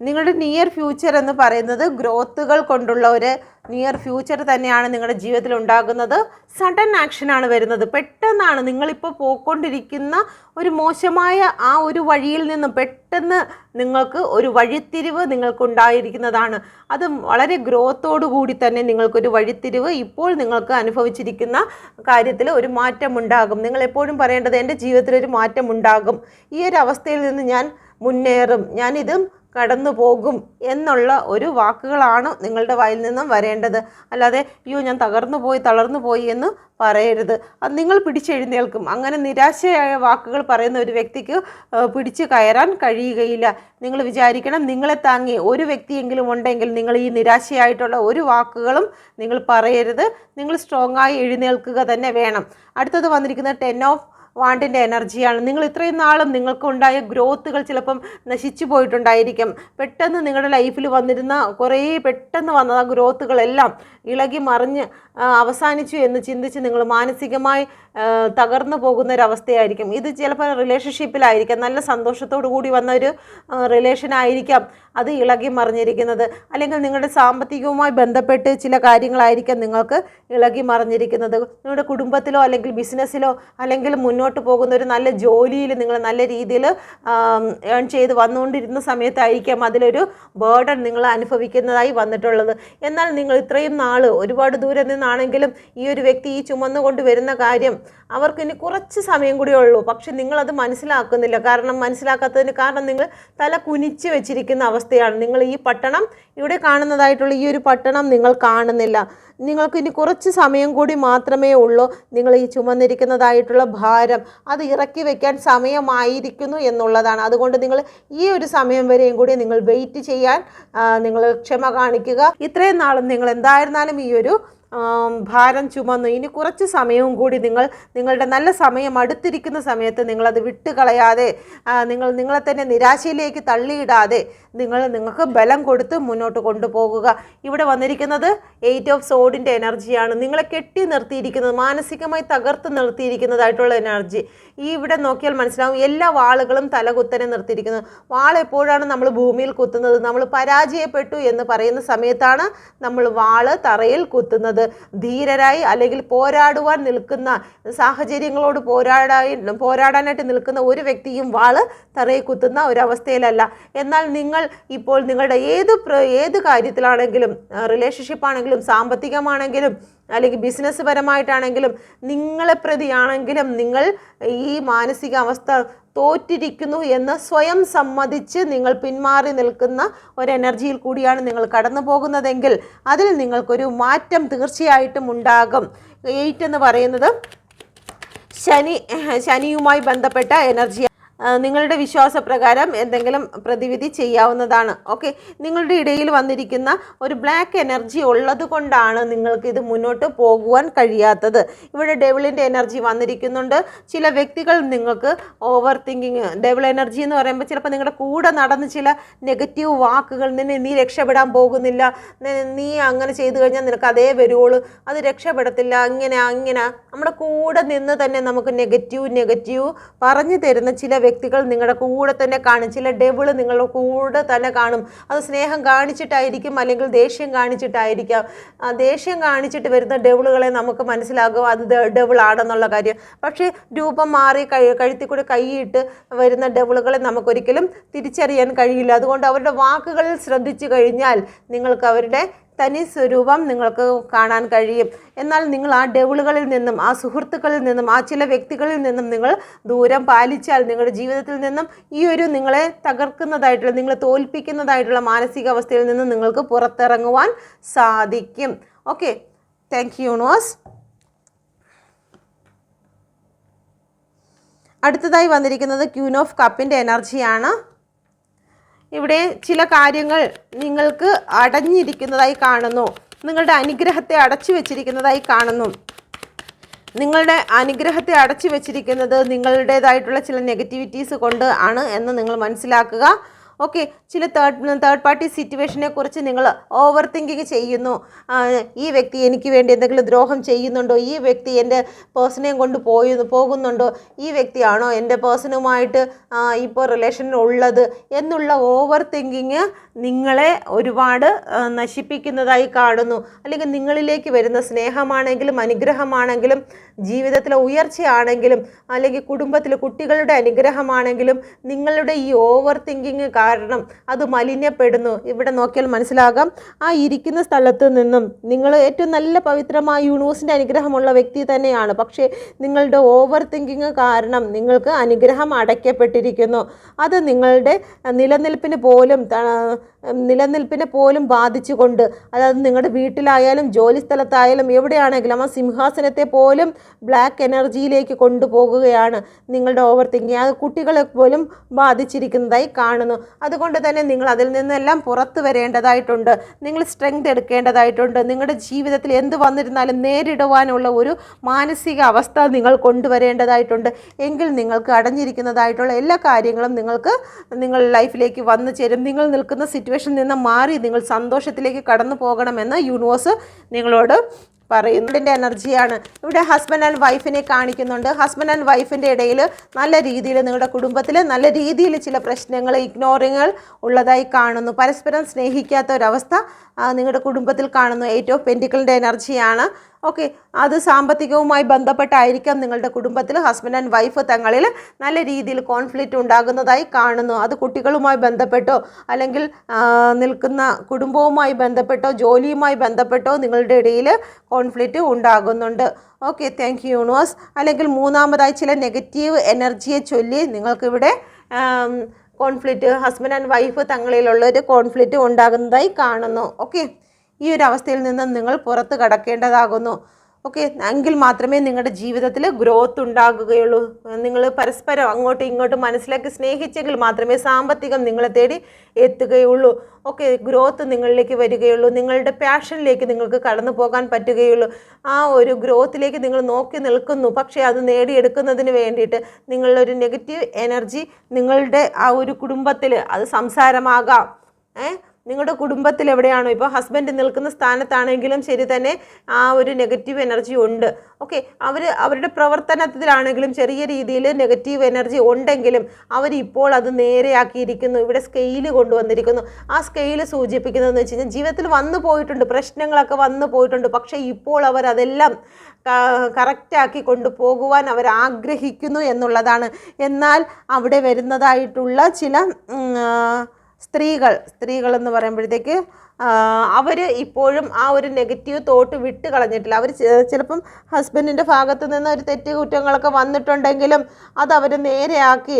നിങ്ങളുടെ നിയർ ഫ്യൂച്ചർ എന്ന് പറയുന്നത് ഗ്രോത്തുകൾ കൊണ്ടുള്ള ഒരു നിയർ ഫ്യൂച്ചർ തന്നെയാണ് നിങ്ങളുടെ ജീവിതത്തിൽ ഉണ്ടാകുന്നത്. സഡൻ ആക്ഷനാണ് വരുന്നത്. പെട്ടെന്നാണ് നിങ്ങളിപ്പോൾ പോയിക്കൊണ്ടിരിക്കുന്ന ഒരു മോശമായ ആ ഒരു വഴിയിൽ നിന്നും പെട്ടെന്ന് നിങ്ങൾക്ക് ഒരു വഴിത്തിരിവ് നിങ്ങൾക്കുണ്ടായിരിക്കുന്നതാണ്. അത് വളരെ ഗ്രോത്തോടു കൂടി തന്നെ നിങ്ങൾക്കൊരു വഴിത്തിരിവ് ഇപ്പോൾ നിങ്ങൾക്ക് അനുഭവിച്ചിരിക്കുന്ന കാര്യത്തിൽ ഒരു മാറ്റം ഉണ്ടാകും. നിങ്ങൾ എപ്പോഴും പറയേണ്ടത് എൻ്റെ ജീവിതത്തിൽ ഒരു മാറ്റം ഉണ്ടാകും, ഈ ഒരു അവസ്ഥയിൽ നിന്ന് ഞാൻ മുന്നേറും, ഞാനിതും കടന്നു പോകും എന്നുള്ള ഒരു വാക്കുകളാണ് നിങ്ങളുടെ വായിൽ നിന്നും വരേണ്ടത്. അല്ലാതെ അയ്യോ ഞാൻ തളർന്നു പോയി എന്ന് പറയരുത്. അത് നിങ്ങൾ പിടിച്ചെഴുന്നേൽക്കും. അങ്ങനെ നിരാശയായ വാക്കുകൾ പറയുന്ന ഒരു വ്യക്തിക്ക് പിടിച്ചു കയറാൻ കഴിയുകയില്ല. നിങ്ങൾ വിചാരിക്കണം, നിങ്ങളെ താങ്ങി ഒരു വ്യക്തിയെങ്കിലും ഉണ്ടെങ്കിൽ നിങ്ങൾ ഈ നിരാശയായിട്ടുള്ള ഒരു വാക്കുകളും നിങ്ങൾ പറയരുത്. നിങ്ങൾ സ്ട്രോങ് ആയി എഴുന്നേൽക്കുക തന്നെ വേണം. അടുത്തത് വന്നിരിക്കുന്നത് 10 ഓഫ് വാണ്ടിൻ്റെ എനർജിയാണ്. നിങ്ങൾ ഇത്രയും നാളും നിങ്ങൾക്കുണ്ടായ ഗ്രോത്തുകൾ ചിലപ്പം നശിച്ചു പോയിട്ടുണ്ടായിരിക്കും. പെട്ടെന്ന് നിങ്ങളുടെ ലൈഫിൽ വന്നിരുന്ന പെട്ടെന്ന് വന്ന ഗ്രോത്തുകളെല്ലാം ഇളകി മറിഞ്ഞ് അവസാനിച്ചു എന്ന് ചിന്തിച്ച് നിങ്ങൾ മാനസികമായി തകർന്നു പോകുന്നൊരവസ്ഥയായിരിക്കും. ഇത് ചിലപ്പോൾ റിലേഷൻഷിപ്പിലായിരിക്കാം, നല്ല സന്തോഷത്തോടു കൂടി വന്ന ഒരു റിലേഷനായിരിക്കാം അത് ഇളകി മറിഞ്ഞിരിക്കുന്നത്. അല്ലെങ്കിൽ നിങ്ങളുടെ സാമ്പത്തികവുമായി ബന്ധപ്പെട്ട് ചില കാര്യങ്ങളായിരിക്കാം നിങ്ങൾക്ക് ഇളകി മറിഞ്ഞിരിക്കുന്നത്. നിങ്ങളുടെ കുടുംബത്തിലോ അല്ലെങ്കിൽ ബിസിനസ്സിലോ അല്ലെങ്കിൽ മുന്നോട്ട് പോകുന്ന ഒരു നല്ല ജോലിയിൽ നിങ്ങൾ നല്ല രീതിയിൽ ഏൺ ചെയ്ത് വന്നുകൊണ്ടിരുന്ന സമയത്തായിരിക്കാം അതിലൊരു ബേർഡൻ നിങ്ങൾ അനുഭവിക്കുന്നതായി വന്നിട്ടുള്ളത്. എന്നാൽ നിങ്ങൾ ഇത്രയും നാൾ ഒരുപാട് ദൂരെ നിന്നാണെങ്കിലും ഈ ഒരു വ്യക്തി ഈ ചുമന്നുകൊണ്ട് വരുന്ന കാര്യം അവർക്ക് ഇനി കുറച്ച് സമയം കൂടിയേ ഉള്ളൂ. പക്ഷെ നിങ്ങളത് മനസ്സിലാക്കുന്നില്ല. മനസ്സിലാക്കാത്തതിന് കാരണം നിങ്ങൾ തല കുനിച്ച് വെച്ചിരിക്കുന്ന അവസ്ഥയാണ്. നിങ്ങൾ ഈ പട്ടണം, ഇവിടെ കാണുന്നതായിട്ടുള്ള ഈ ഒരു പട്ടണം നിങ്ങൾ കാണുന്നില്ല. നിങ്ങൾക്ക് ഇനി കുറച്ച് സമയം കൂടി മാത്രമേ ഉള്ളൂ. നിങ്ങൾ ഈ ചുമന്നിരിക്കുന്നതായിട്ടുള്ള ഭാരം അത് ഇറക്കി വയ്ക്കാൻ സമയമായിരിക്കുന്നു എന്നുള്ളതാണ്. അതുകൊണ്ട് നിങ്ങൾ ഈ ഒരു സമയം വരെയും കൂടി നിങ്ങൾ വെയിറ്റ് ചെയ്യാൻ നിങ്ങൾ ക്ഷമ കാണിക്കുക. ഇത്രയും നാളും നിങ്ങൾ എന്തായിരുന്നാലും ഈ ഒരു ഭാരം ചുമന്നു. ഇനി കുറച്ച് സമയവും കൂടി നിങ്ങളുടെ നല്ല സമയം അടുത്തിരിക്കുന്ന സമയത്ത് നിങ്ങളത് വിട്ടുകളയാതെ നിങ്ങളെ തന്നെ നിരാശയിലേക്ക് തള്ളിയിടാതെ നിങ്ങൾക്ക് ബലം കൊടുത്ത് മുന്നോട്ട് കൊണ്ടുപോകുക. ഇവിടെ വന്നിരിക്കുന്നത് 8 ഓഫ് സോഡിൻ്റെ എനർജിയാണ്. നിങ്ങളെ കെട്ടി നിർത്തിയിരിക്കുന്നത്, മാനസികമായി തകർത്ത് നിർത്തിയിരിക്കുന്നതായിട്ടുള്ള എനർജി. ഇവിടെ നോക്കിയാൽ മനസ്സിലാവും, എല്ലാ വാളുകളും തലകുത്തനെ നിർത്തിയിരിക്കുന്നത്. വാൾ എപ്പോഴാണ് നമ്മൾ ഭൂമിയിൽ കുത്തുന്നത്? നമ്മൾ പരാജയപ്പെട്ടു എന്ന് പറയുന്ന സമയത്താണ് നമ്മൾ വാള് തറയിൽ കുത്തുന്നത്. ധീരരായി അല്ലെങ്കിൽ പോരാടുവാൻ നിൽക്കുന്ന സാഹചര്യങ്ങളോട് പോരാടാനായിട്ട് നിൽക്കുന്ന ഒരു വ്യക്തിയും വാള് തറയിൽ കുത്തുന്ന ഒരവസ്ഥയിലല്ല. എന്നാൽ നിങ്ങൾ ഇപ്പോൾ നിങ്ങളുടെ ഏത് കാര്യത്തിലാണെങ്കിലും, റിലേഷൻഷിപ്പ് ആണെങ്കിലും, സാമ്പത്തികമാണെങ്കിലും, അല്ലെങ്കിൽ ബിസിനസ് പരമായിട്ടാണെങ്കിലും, നിങ്ങളെ പ്രതിയാണെങ്കിലും നിങ്ങൾ ഈ മാനസികാവസ്ഥ തോറ്റിരിക്കുന്നു എന്ന് സ്വയം സമ്മതിച്ച് നിങ്ങൾ പിന്മാറി നിൽക്കുന്ന ഒരു എനർജിയിൽ കൂടിയാണ് നിങ്ങൾ കടന്നു പോകുന്നതെങ്കിൽ അതിൽ നിങ്ങൾക്കൊരു മാറ്റം തീർച്ചയായിട്ടും ഉണ്ടാകും. 8 എന്ന് പറയുന്നത് ശനിയുമായി ബന്ധപ്പെട്ട എനർജി. നിങ്ങളുടെ വിശ്വാസപ്രകാരം എന്തെങ്കിലും പ്രതിവിധി ചെയ്യാവുന്നതാണ്. ഓക്കെ, നിങ്ങളുടെ ഇടയിൽ വന്നിരിക്കുന്ന ഒരു ബ്ലാക്ക് എനർജി ഉള്ളത് കൊണ്ടാണ് നിങ്ങൾക്ക് ഇത് മുന്നോട്ട് പോകുവാൻ കഴിയാത്തത്. ഇവിടെ ഡെവിളിൻ്റെ എനർജി വന്നിരിക്കുന്നുണ്ട്. ചില വ്യക്തികൾ നിങ്ങൾക്ക് ഓവർ തിങ്കിങ്, ഡെവിൾ എനർജി എന്ന് പറയുമ്പോൾ ചിലപ്പോൾ നിങ്ങളുടെ കൂടെ നടന്ന് ചില നെഗറ്റീവ് വാക്കുകൾ, നീ രക്ഷപ്പെടാൻ പോകുന്നില്ല, നീ അങ്ങനെ ചെയ്തു കഴിഞ്ഞാൽ നിനക്ക് അതേ വരുവുള്ളൂ, അത് രക്ഷപ്പെടത്തില്ല, അങ്ങനെ നമ്മുടെ കൂടെ നിന്ന് തന്നെ നമുക്ക് നെഗറ്റീവ് പറഞ്ഞു തരുന്ന ചില വ്യക്തികൾ നിങ്ങളുടെ കൂടെ തന്നെ കാണും. ചില ഡെവിൾ നിങ്ങളുടെ കൂടെ തന്നെ കാണും. അത് സ്നേഹം കാണിച്ചിട്ടായിരിക്കും, അല്ലെങ്കിൽ ദേഷ്യം കാണിച്ചിട്ടായിരിക്കാം. ദേഷ്യം കാണിച്ചിട്ട് വരുന്ന ഡെവിളുകളെ നമുക്ക് മനസ്സിലാകും അത് ഡെവിൾ ആണെന്നുള്ള കാര്യം. പക്ഷേ രൂപം മാറി കഴുത്തിൽ കൂടി കൈയിട്ട് വരുന്ന ഡെവിളുകളെ നമുക്കൊരിക്കലും തിരിച്ചറിയാൻ കഴിയില്ല. അതുകൊണ്ട് അവരുടെ വാക്കുകളിൽ ശ്രദ്ധിച്ചു കഴിഞ്ഞാൽ നിങ്ങൾക്ക് അവരുടെ തനി സ്വരൂപം നിങ്ങൾക്ക് കാണാൻ കഴിയും. എന്നാൽ നിങ്ങൾ ആ ഡെവിളുകളിൽ നിന്നും, ആ സുഹൃത്തുക്കളിൽ നിന്നും, ആ ചില വ്യക്തികളിൽ നിന്നും നിങ്ങൾ ദൂരം പാലിച്ചാൽ നിങ്ങളുടെ ജീവിതത്തിൽ നിന്നും ഈ ഒരു നിങ്ങളെ തകർക്കുന്നതായിട്ടുള്ള, നിങ്ങളെ തോൽപ്പിക്കുന്നതായിട്ടുള്ള മാനസികാവസ്ഥയിൽ നിന്നും നിങ്ങൾക്ക് പുറത്തിറങ്ങുവാൻ സാധിക്കും. Okay, thank you universe. അടുത്തതായി വന്നിരിക്കുന്നത് ക്വീൻ ഓഫ് കപ്പിൻ്റെ എനർജിയാണ്. ഇവിടെ ചില കാര്യങ്ങൾ നിങ്ങൾക്ക് അടഞ്ഞിരിക്കുന്നതായി കാണുന്നു. നിങ്ങളുടെ അനുഗ്രഹത്തെ അടച്ചു വെച്ചിരിക്കുന്നതായി കാണുന്നു. നിങ്ങളുടെ അനുഗ്രഹത്തെ അടച്ചു വെച്ചിരിക്കുന്നത് നിങ്ങളുടേതായിട്ടുള്ള ചില നെഗറ്റിവിറ്റീസ് കൊണ്ട് ആണ് എന്ന് നിങ്ങൾ മനസ്സിലാക്കുക. ഓക്കെ, ചില തേർഡ് പാർട്ടി സിറ്റുവേഷനെ കുറിച്ച് നിങ്ങൾ ഓവർ തിങ്കിങ് ചെയ്യുന്നു. ഈ വ്യക്തി എനിക്ക് വേണ്ടി എന്തെങ്കിലും ദ്രോഹം ചെയ്യുന്നുണ്ടോ, ഈ വ്യക്തി എൻ്റെ പേഴ്സണെയും കൊണ്ട് പോകുന്നുണ്ടോ, ഈ വ്യക്തിയാണോ എൻ്റെ പേഴ്സണുമായിട്ട് ഇപ്പോൾ റിലേഷനിൽ ഉള്ളത് എന്നുള്ള ഓവർ തിങ്കിങ് നിങ്ങളെ ഒരുപാട് നശിപ്പിക്കുന്നതായി കാണുന്നു. അല്ലെങ്കിൽ നിങ്ങളിലേക്ക് വരുന്ന സ്നേഹമാണെങ്കിലും, അനുഗ്രഹമാണെങ്കിലും, ജീവിതത്തിലെ ഉയർച്ചയാണെങ്കിലും, അല്ലെങ്കിൽ കുടുംബത്തിലെ കുട്ടികളുടെ അനുഗ്രഹമാണെങ്കിലും, നിങ്ങളുടെ ഈ ഓവർ തിങ്കിങ് കാരണം അത് മലിനപ്പെടുന്നു. ഇവിടെ നോക്കിയാൽ മനസ്സിലാകാം, ആ ഇരിക്കുന്ന സ്ഥലത്ത് നിന്നും നിങ്ങൾ ഏറ്റവും നല്ല പവിത്രമായ യൂണിവേഴ്സിൻ്റെ അനുഗ്രഹമുള്ള വ്യക്തി തന്നെയാണ്. പക്ഷേ നിങ്ങളുടെ ഓവർ തിങ്കിങ് കാരണം നിങ്ങൾക്ക് അനുഗ്രഹം അടയ്ക്കപ്പെട്ടിരിക്കുന്നു. അത് നിങ്ങളുടെ നിലനിൽപ്പിനെ പോലും ബാധിച്ചുകൊണ്ട്, അതായത് നിങ്ങളുടെ വീട്ടിലായാലും ജോലി സ്ഥലത്തായാലും എവിടെയാണെങ്കിലും ആ സിംഹാസനത്തെ പോലും ബ്ലാക്ക് എനർജിയിലേക്ക് കൊണ്ടുപോകുകയാണ് നിങ്ങളുടെ ഓവർ തിങ്കിങ്. അത് കുട്ടികളെ പോലും ബാധിച്ചിരിക്കുന്നതായി കാണുന്നു. അതുകൊണ്ട് തന്നെ നിങ്ങൾ അതിൽ നിന്നെല്ലാം പുറത്തു വരേണ്ടതായിട്ടുണ്ട്. നിങ്ങൾ സ്ട്രെങ്ത് എടുക്കേണ്ടതായിട്ടുണ്ട്. നിങ്ങളുടെ ജീവിതത്തിൽ എന്ത് വന്നിരുന്നാലും നേരിടുവാനുള്ള ഒരു മാനസിക അവസ്ഥ നിങ്ങൾ കൊണ്ടുവരേണ്ടതായിട്ടുണ്ട്. എങ്കിൽ നിങ്ങൾക്ക് അടഞ്ഞിരിക്കുന്നതായിട്ടുള്ള എല്ലാ കാര്യങ്ങളും നിങ്ങൾക്ക് നിങ്ങളുടെ ലൈഫിലേക്ക് വന്നു ചേരും. നിങ്ങൾ നിൽക്കുന്ന സിറ്റുവേഷനിൽ നിന്ന് മാറി നിങ്ങൾ സന്തോഷത്തിലേക്ക് കടന്നു പോകണമെന്ന് യൂണിവേഴ്സ് നിങ്ങളോട് പറയുന്നതിൻ്റെ എനർജിയാണ്. ഇവിടെ ഹസ്ബൻഡ് ആൻഡ് വൈഫിനെ കാണിക്കുന്നുണ്ട്. ഹസ്ബൻഡ് ആൻഡ് വൈഫിൻ്റെ ഇടയിൽ നല്ല രീതിയിൽ, നിങ്ങളുടെ കുടുംബത്തിൽ നല്ല രീതിയിൽ ചില പ്രശ്നങ്ങൾ, ഇഗ്നോറിങ്ങുകൾ ഉള്ളതായി കാണുന്നു. പരസ്പരം സ്നേഹിക്കാത്ത ഒരവസ്ഥ നിങ്ങളുടെ കുടുംബത്തിൽ കാണുന്നു. 8 ഓഫ് പെൻറ്റിക്കിളിൻ്റെ എനർജിയാണ്. ഓക്കെ, അത് സാമ്പത്തികവുമായി ബന്ധപ്പെട്ടായിരിക്കാം നിങ്ങളുടെ കുടുംബത്തിൽ ഹസ്ബൻഡ് ആൻഡ് വൈഫ് തങ്ങളിൽ നല്ല രീതിയിൽ കോൺഫ്ലിക്റ്റ് ഉണ്ടാകുന്നതായി കാണുന്നു. അത് കുട്ടികളുമായി ബന്ധപ്പെട്ടോ, അല്ലെങ്കിൽ നിൽക്കുന്ന കുടുംബവുമായി ബന്ധപ്പെട്ടോ, ജോലിയുമായി ബന്ധപ്പെട്ടോ നിങ്ങളുടെ ഇടയിൽ കോൺഫ്ലിക്റ്റ് ഉണ്ടാകുന്നുണ്ട്. Okay, thank you universe. അല്ലെങ്കിൽ മൂന്നാമതായി ചില നെഗറ്റീവ് എനർജിയെ ചൊല്ലി നിങ്ങൾക്കിവിടെ കോൺഫ്ലിക്റ്റ്, ഹസ്ബൻഡ് ആൻഡ് വൈഫ് തങ്ങളിലുള്ള ഒരു കോൺഫ്ലിക്റ്റ് ഉണ്ടാകുന്നതായി കാണുന്നു. ഓക്കെ, ഈ ഒരു അവസ്ഥയിൽ നിന്നും നിങ്ങൾ പുറത്ത് കടക്കേണ്ടതാകുന്നു. ഓക്കെ, എങ്കിൽ മാത്രമേ നിങ്ങളുടെ ജീവിതത്തിൽ ഗ്രോത്ത് ഉണ്ടാകുകയുള്ളൂ. നിങ്ങൾ പരസ്പരം അങ്ങോട്ടും ഇങ്ങോട്ടും മനസ്സിലാക്കി സ്നേഹിച്ചെങ്കിൽ മാത്രമേ സാമ്പത്തികം നിങ്ങളെ തേടി എത്തുകയുള്ളൂ. ഓക്കെ, ഗ്രോത്ത് നിങ്ങളിലേക്ക് വരികയുള്ളൂ. നിങ്ങളുടെ പാഷനിലേക്ക് നിങ്ങൾക്ക് കടന്നു പോകാൻ പറ്റുകയുള്ളൂ. ആ ഒരു ഗ്രോത്തിലേക്ക് നിങ്ങൾ നോക്കി നിൽക്കുന്നു. പക്ഷേ അത് നേടിയെടുക്കുന്നതിന് വേണ്ടിയിട്ട് നിങ്ങളൊരു നെഗറ്റീവ് എനർജി നിങ്ങളുടെ ആ ഒരു കുടുംബത്തിൽ, അത് സംസാരമാകാം, നിങ്ങളുടെ കുടുംബത്തിൽ എവിടെയാണോ, ഇപ്പോൾ ഹസ്ബൻഡ് നിൽക്കുന്ന സ്ഥാനത്താണെങ്കിലും ശരി തന്നെ ആ ഒരു നെഗറ്റീവ് എനർജി ഉണ്ട്. ഓക്കെ, അവരുടെ പ്രവർത്തനത്തിലാണെങ്കിലും ചെറിയ രീതിയിൽ നെഗറ്റീവ് എനർജി ഉണ്ടെങ്കിലും അവരിപ്പോൾ അത് നേരെയാക്കിയിരിക്കുന്നു. ഇവിടെ സ്കെയിൽ കൊണ്ടുവന്നിരിക്കുന്നു. ആ സ്കെയിൽ സൂചിപ്പിക്കുന്നതെന്ന് വെച്ച് കഴിഞ്ഞാൽ ജീവിതത്തിൽ വന്നു പോയിട്ടുണ്ട്, പ്രശ്നങ്ങളൊക്കെ വന്നു പോയിട്ടുണ്ട്. പക്ഷേ ഇപ്പോൾ അവരതെല്ലാം കറക്റ്റാക്കി കൊണ്ടുപോകുവാൻ അവർ ആഗ്രഹിക്കുന്നു എന്നുള്ളതാണ്. എന്നാൽ അവിടെ വരുന്നതായിട്ടുള്ള ചില സ്ത്രീകളെന്ന് പറയുമ്പോഴത്തേക്ക് അവർ ഇപ്പോഴും ആ ഒരു നെഗറ്റീവ് തോട്ട് വിട്ട് കളഞ്ഞിട്ടില്ല. അവർ ചിലപ്പം ഹസ്ബൻഡിൻ്റെ ഭാഗത്ത് നിന്ന് ഒരു തെറ്റ് കുറ്റങ്ങളൊക്കെ വന്നിട്ടുണ്ടെങ്കിലും അത് അവർ നേരെയാക്കി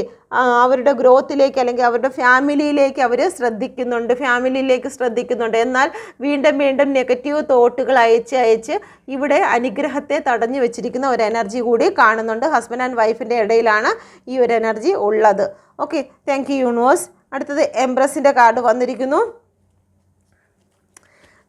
അവരുടെ ഗ്രോത്തിലേക്ക് അല്ലെങ്കിൽ അവരുടെ ഫാമിലിയിലേക്ക് അവർ ശ്രദ്ധിക്കുന്നുണ്ട്. എന്നാൽ വീണ്ടും നെഗറ്റീവ് തോട്ടുകൾ അയച്ച് ഇവിടെ അനുഗ്രഹത്തെ തടഞ്ഞു വെച്ചിരിക്കുന്ന ഒരു എനർജി കൂടി കാണുന്നുണ്ട്. ഹസ്ബൻഡ് ആൻഡ് വൈഫിൻ്റെ ഇടയിലാണ് ഈ ഒരു എനർജി ഉള്ളത്. Okay, thank you universe. അടുത്തത് എംപ്രസിൻ്റെ കാർഡ് വന്നിരിക്കുന്നു.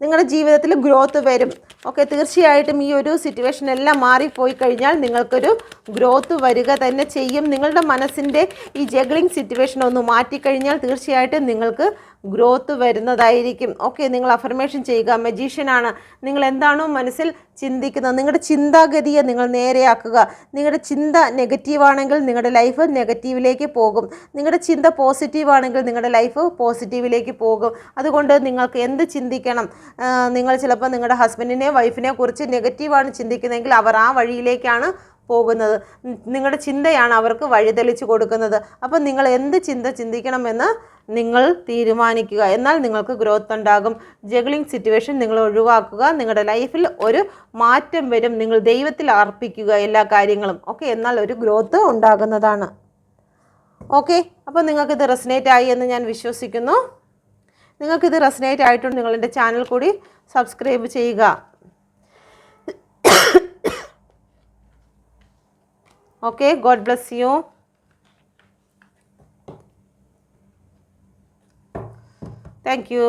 നിങ്ങളുടെ ജീവിതത്തിൽ ഗ്രോത്ത് വരും. ഓക്കെ, തീർച്ചയായിട്ടും ഈ ഒരു സിറ്റുവേഷൻ എല്ലാം മാറിപ്പോയി കഴിഞ്ഞാൽ നിങ്ങൾക്കൊരു ഗ്രോത്ത് വരിക തന്നെ ചെയ്യും. നിങ്ങളുടെ മനസ്സിൻ്റെ ഈ ജഗ്ലിംഗ് സിറ്റുവേഷൻ ഒന്ന് മാറ്റിക്കഴിഞ്ഞാൽ തീർച്ചയായിട്ടും നിങ്ങൾക്ക് ഗ്രോത്ത് വരുന്നതായിരിക്കും. ഓക്കെ, നിങ്ങൾ അഫർമേഷൻ ചെയ്യുക. മജീഷ്യനാണ്. നിങ്ങൾ എന്താണോ മനസ്സിൽ ചിന്തിക്കുന്നത്, നിങ്ങളുടെ ചിന്താഗതിയെ നിങ്ങൾ നേരെയാക്കുക. നിങ്ങളുടെ ചിന്ത നെഗറ്റീവാണെങ്കിൽ നിങ്ങളുടെ ലൈഫ് നെഗറ്റീവിലേക്ക് പോകും. നിങ്ങളുടെ ചിന്ത പോസിറ്റീവാണെങ്കിൽ നിങ്ങളുടെ ലൈഫ് പോസിറ്റീവിലേക്ക് പോകും. അതുകൊണ്ട് നിങ്ങൾക്ക് എന്ത് ചിന്തിക്കണം? നിങ്ങൾ ചിലപ്പോൾ നിങ്ങളുടെ ഹസ്ബൻഡിനെ വൈഫിനെ കുറിച്ച് നെഗറ്റീവാണ് ചിന്തിക്കുന്നതെങ്കിൽ അവർ ആ വഴിയിലേക്കാണ് പോകുന്നത്. നിങ്ങളുടെ ചിന്തയാണ് അവർക്ക് വഴിതെളിച്ച് കൊടുക്കുന്നത്. അപ്പോൾ നിങ്ങൾ എന്ത് ചിന്തിക്കണമെന്ന് നിങ്ങൾ തീരുമാനിക്കുക. എന്നാൽ നിങ്ങൾക്ക് ഗ്രോത്ത് ഉണ്ടാകും. ജഗ്ലിംഗ് സിറ്റുവേഷൻ നിങ്ങൾ ഒഴിവാക്കുക. നിങ്ങളുടെ ലൈഫിൽ ഒരു മാറ്റം വരും. നിങ്ങൾ ദൈവത്തിൽ അർപ്പിക്കുക എല്ലാ കാര്യങ്ങളും. ഓക്കെ, എന്നാൽ ഒരു ഗ്രോത്ത് ഉണ്ടാകുന്നതാണ്. ഓക്കെ, അപ്പോൾ നിങ്ങൾക്കിത് റെസനേറ്റ് ആയി എന്ന് ഞാൻ വിശ്വസിക്കുന്നു. നിങ്ങൾക്കിത് റെസനേറ്റ് ആയിട്ടുണ്ട് നിങ്ങൾ എൻ്റെ ചാനൽ കൂടി സബ്സ്ക്രൈബ് ചെയ്യുക. Okay, God bless you. Thank you.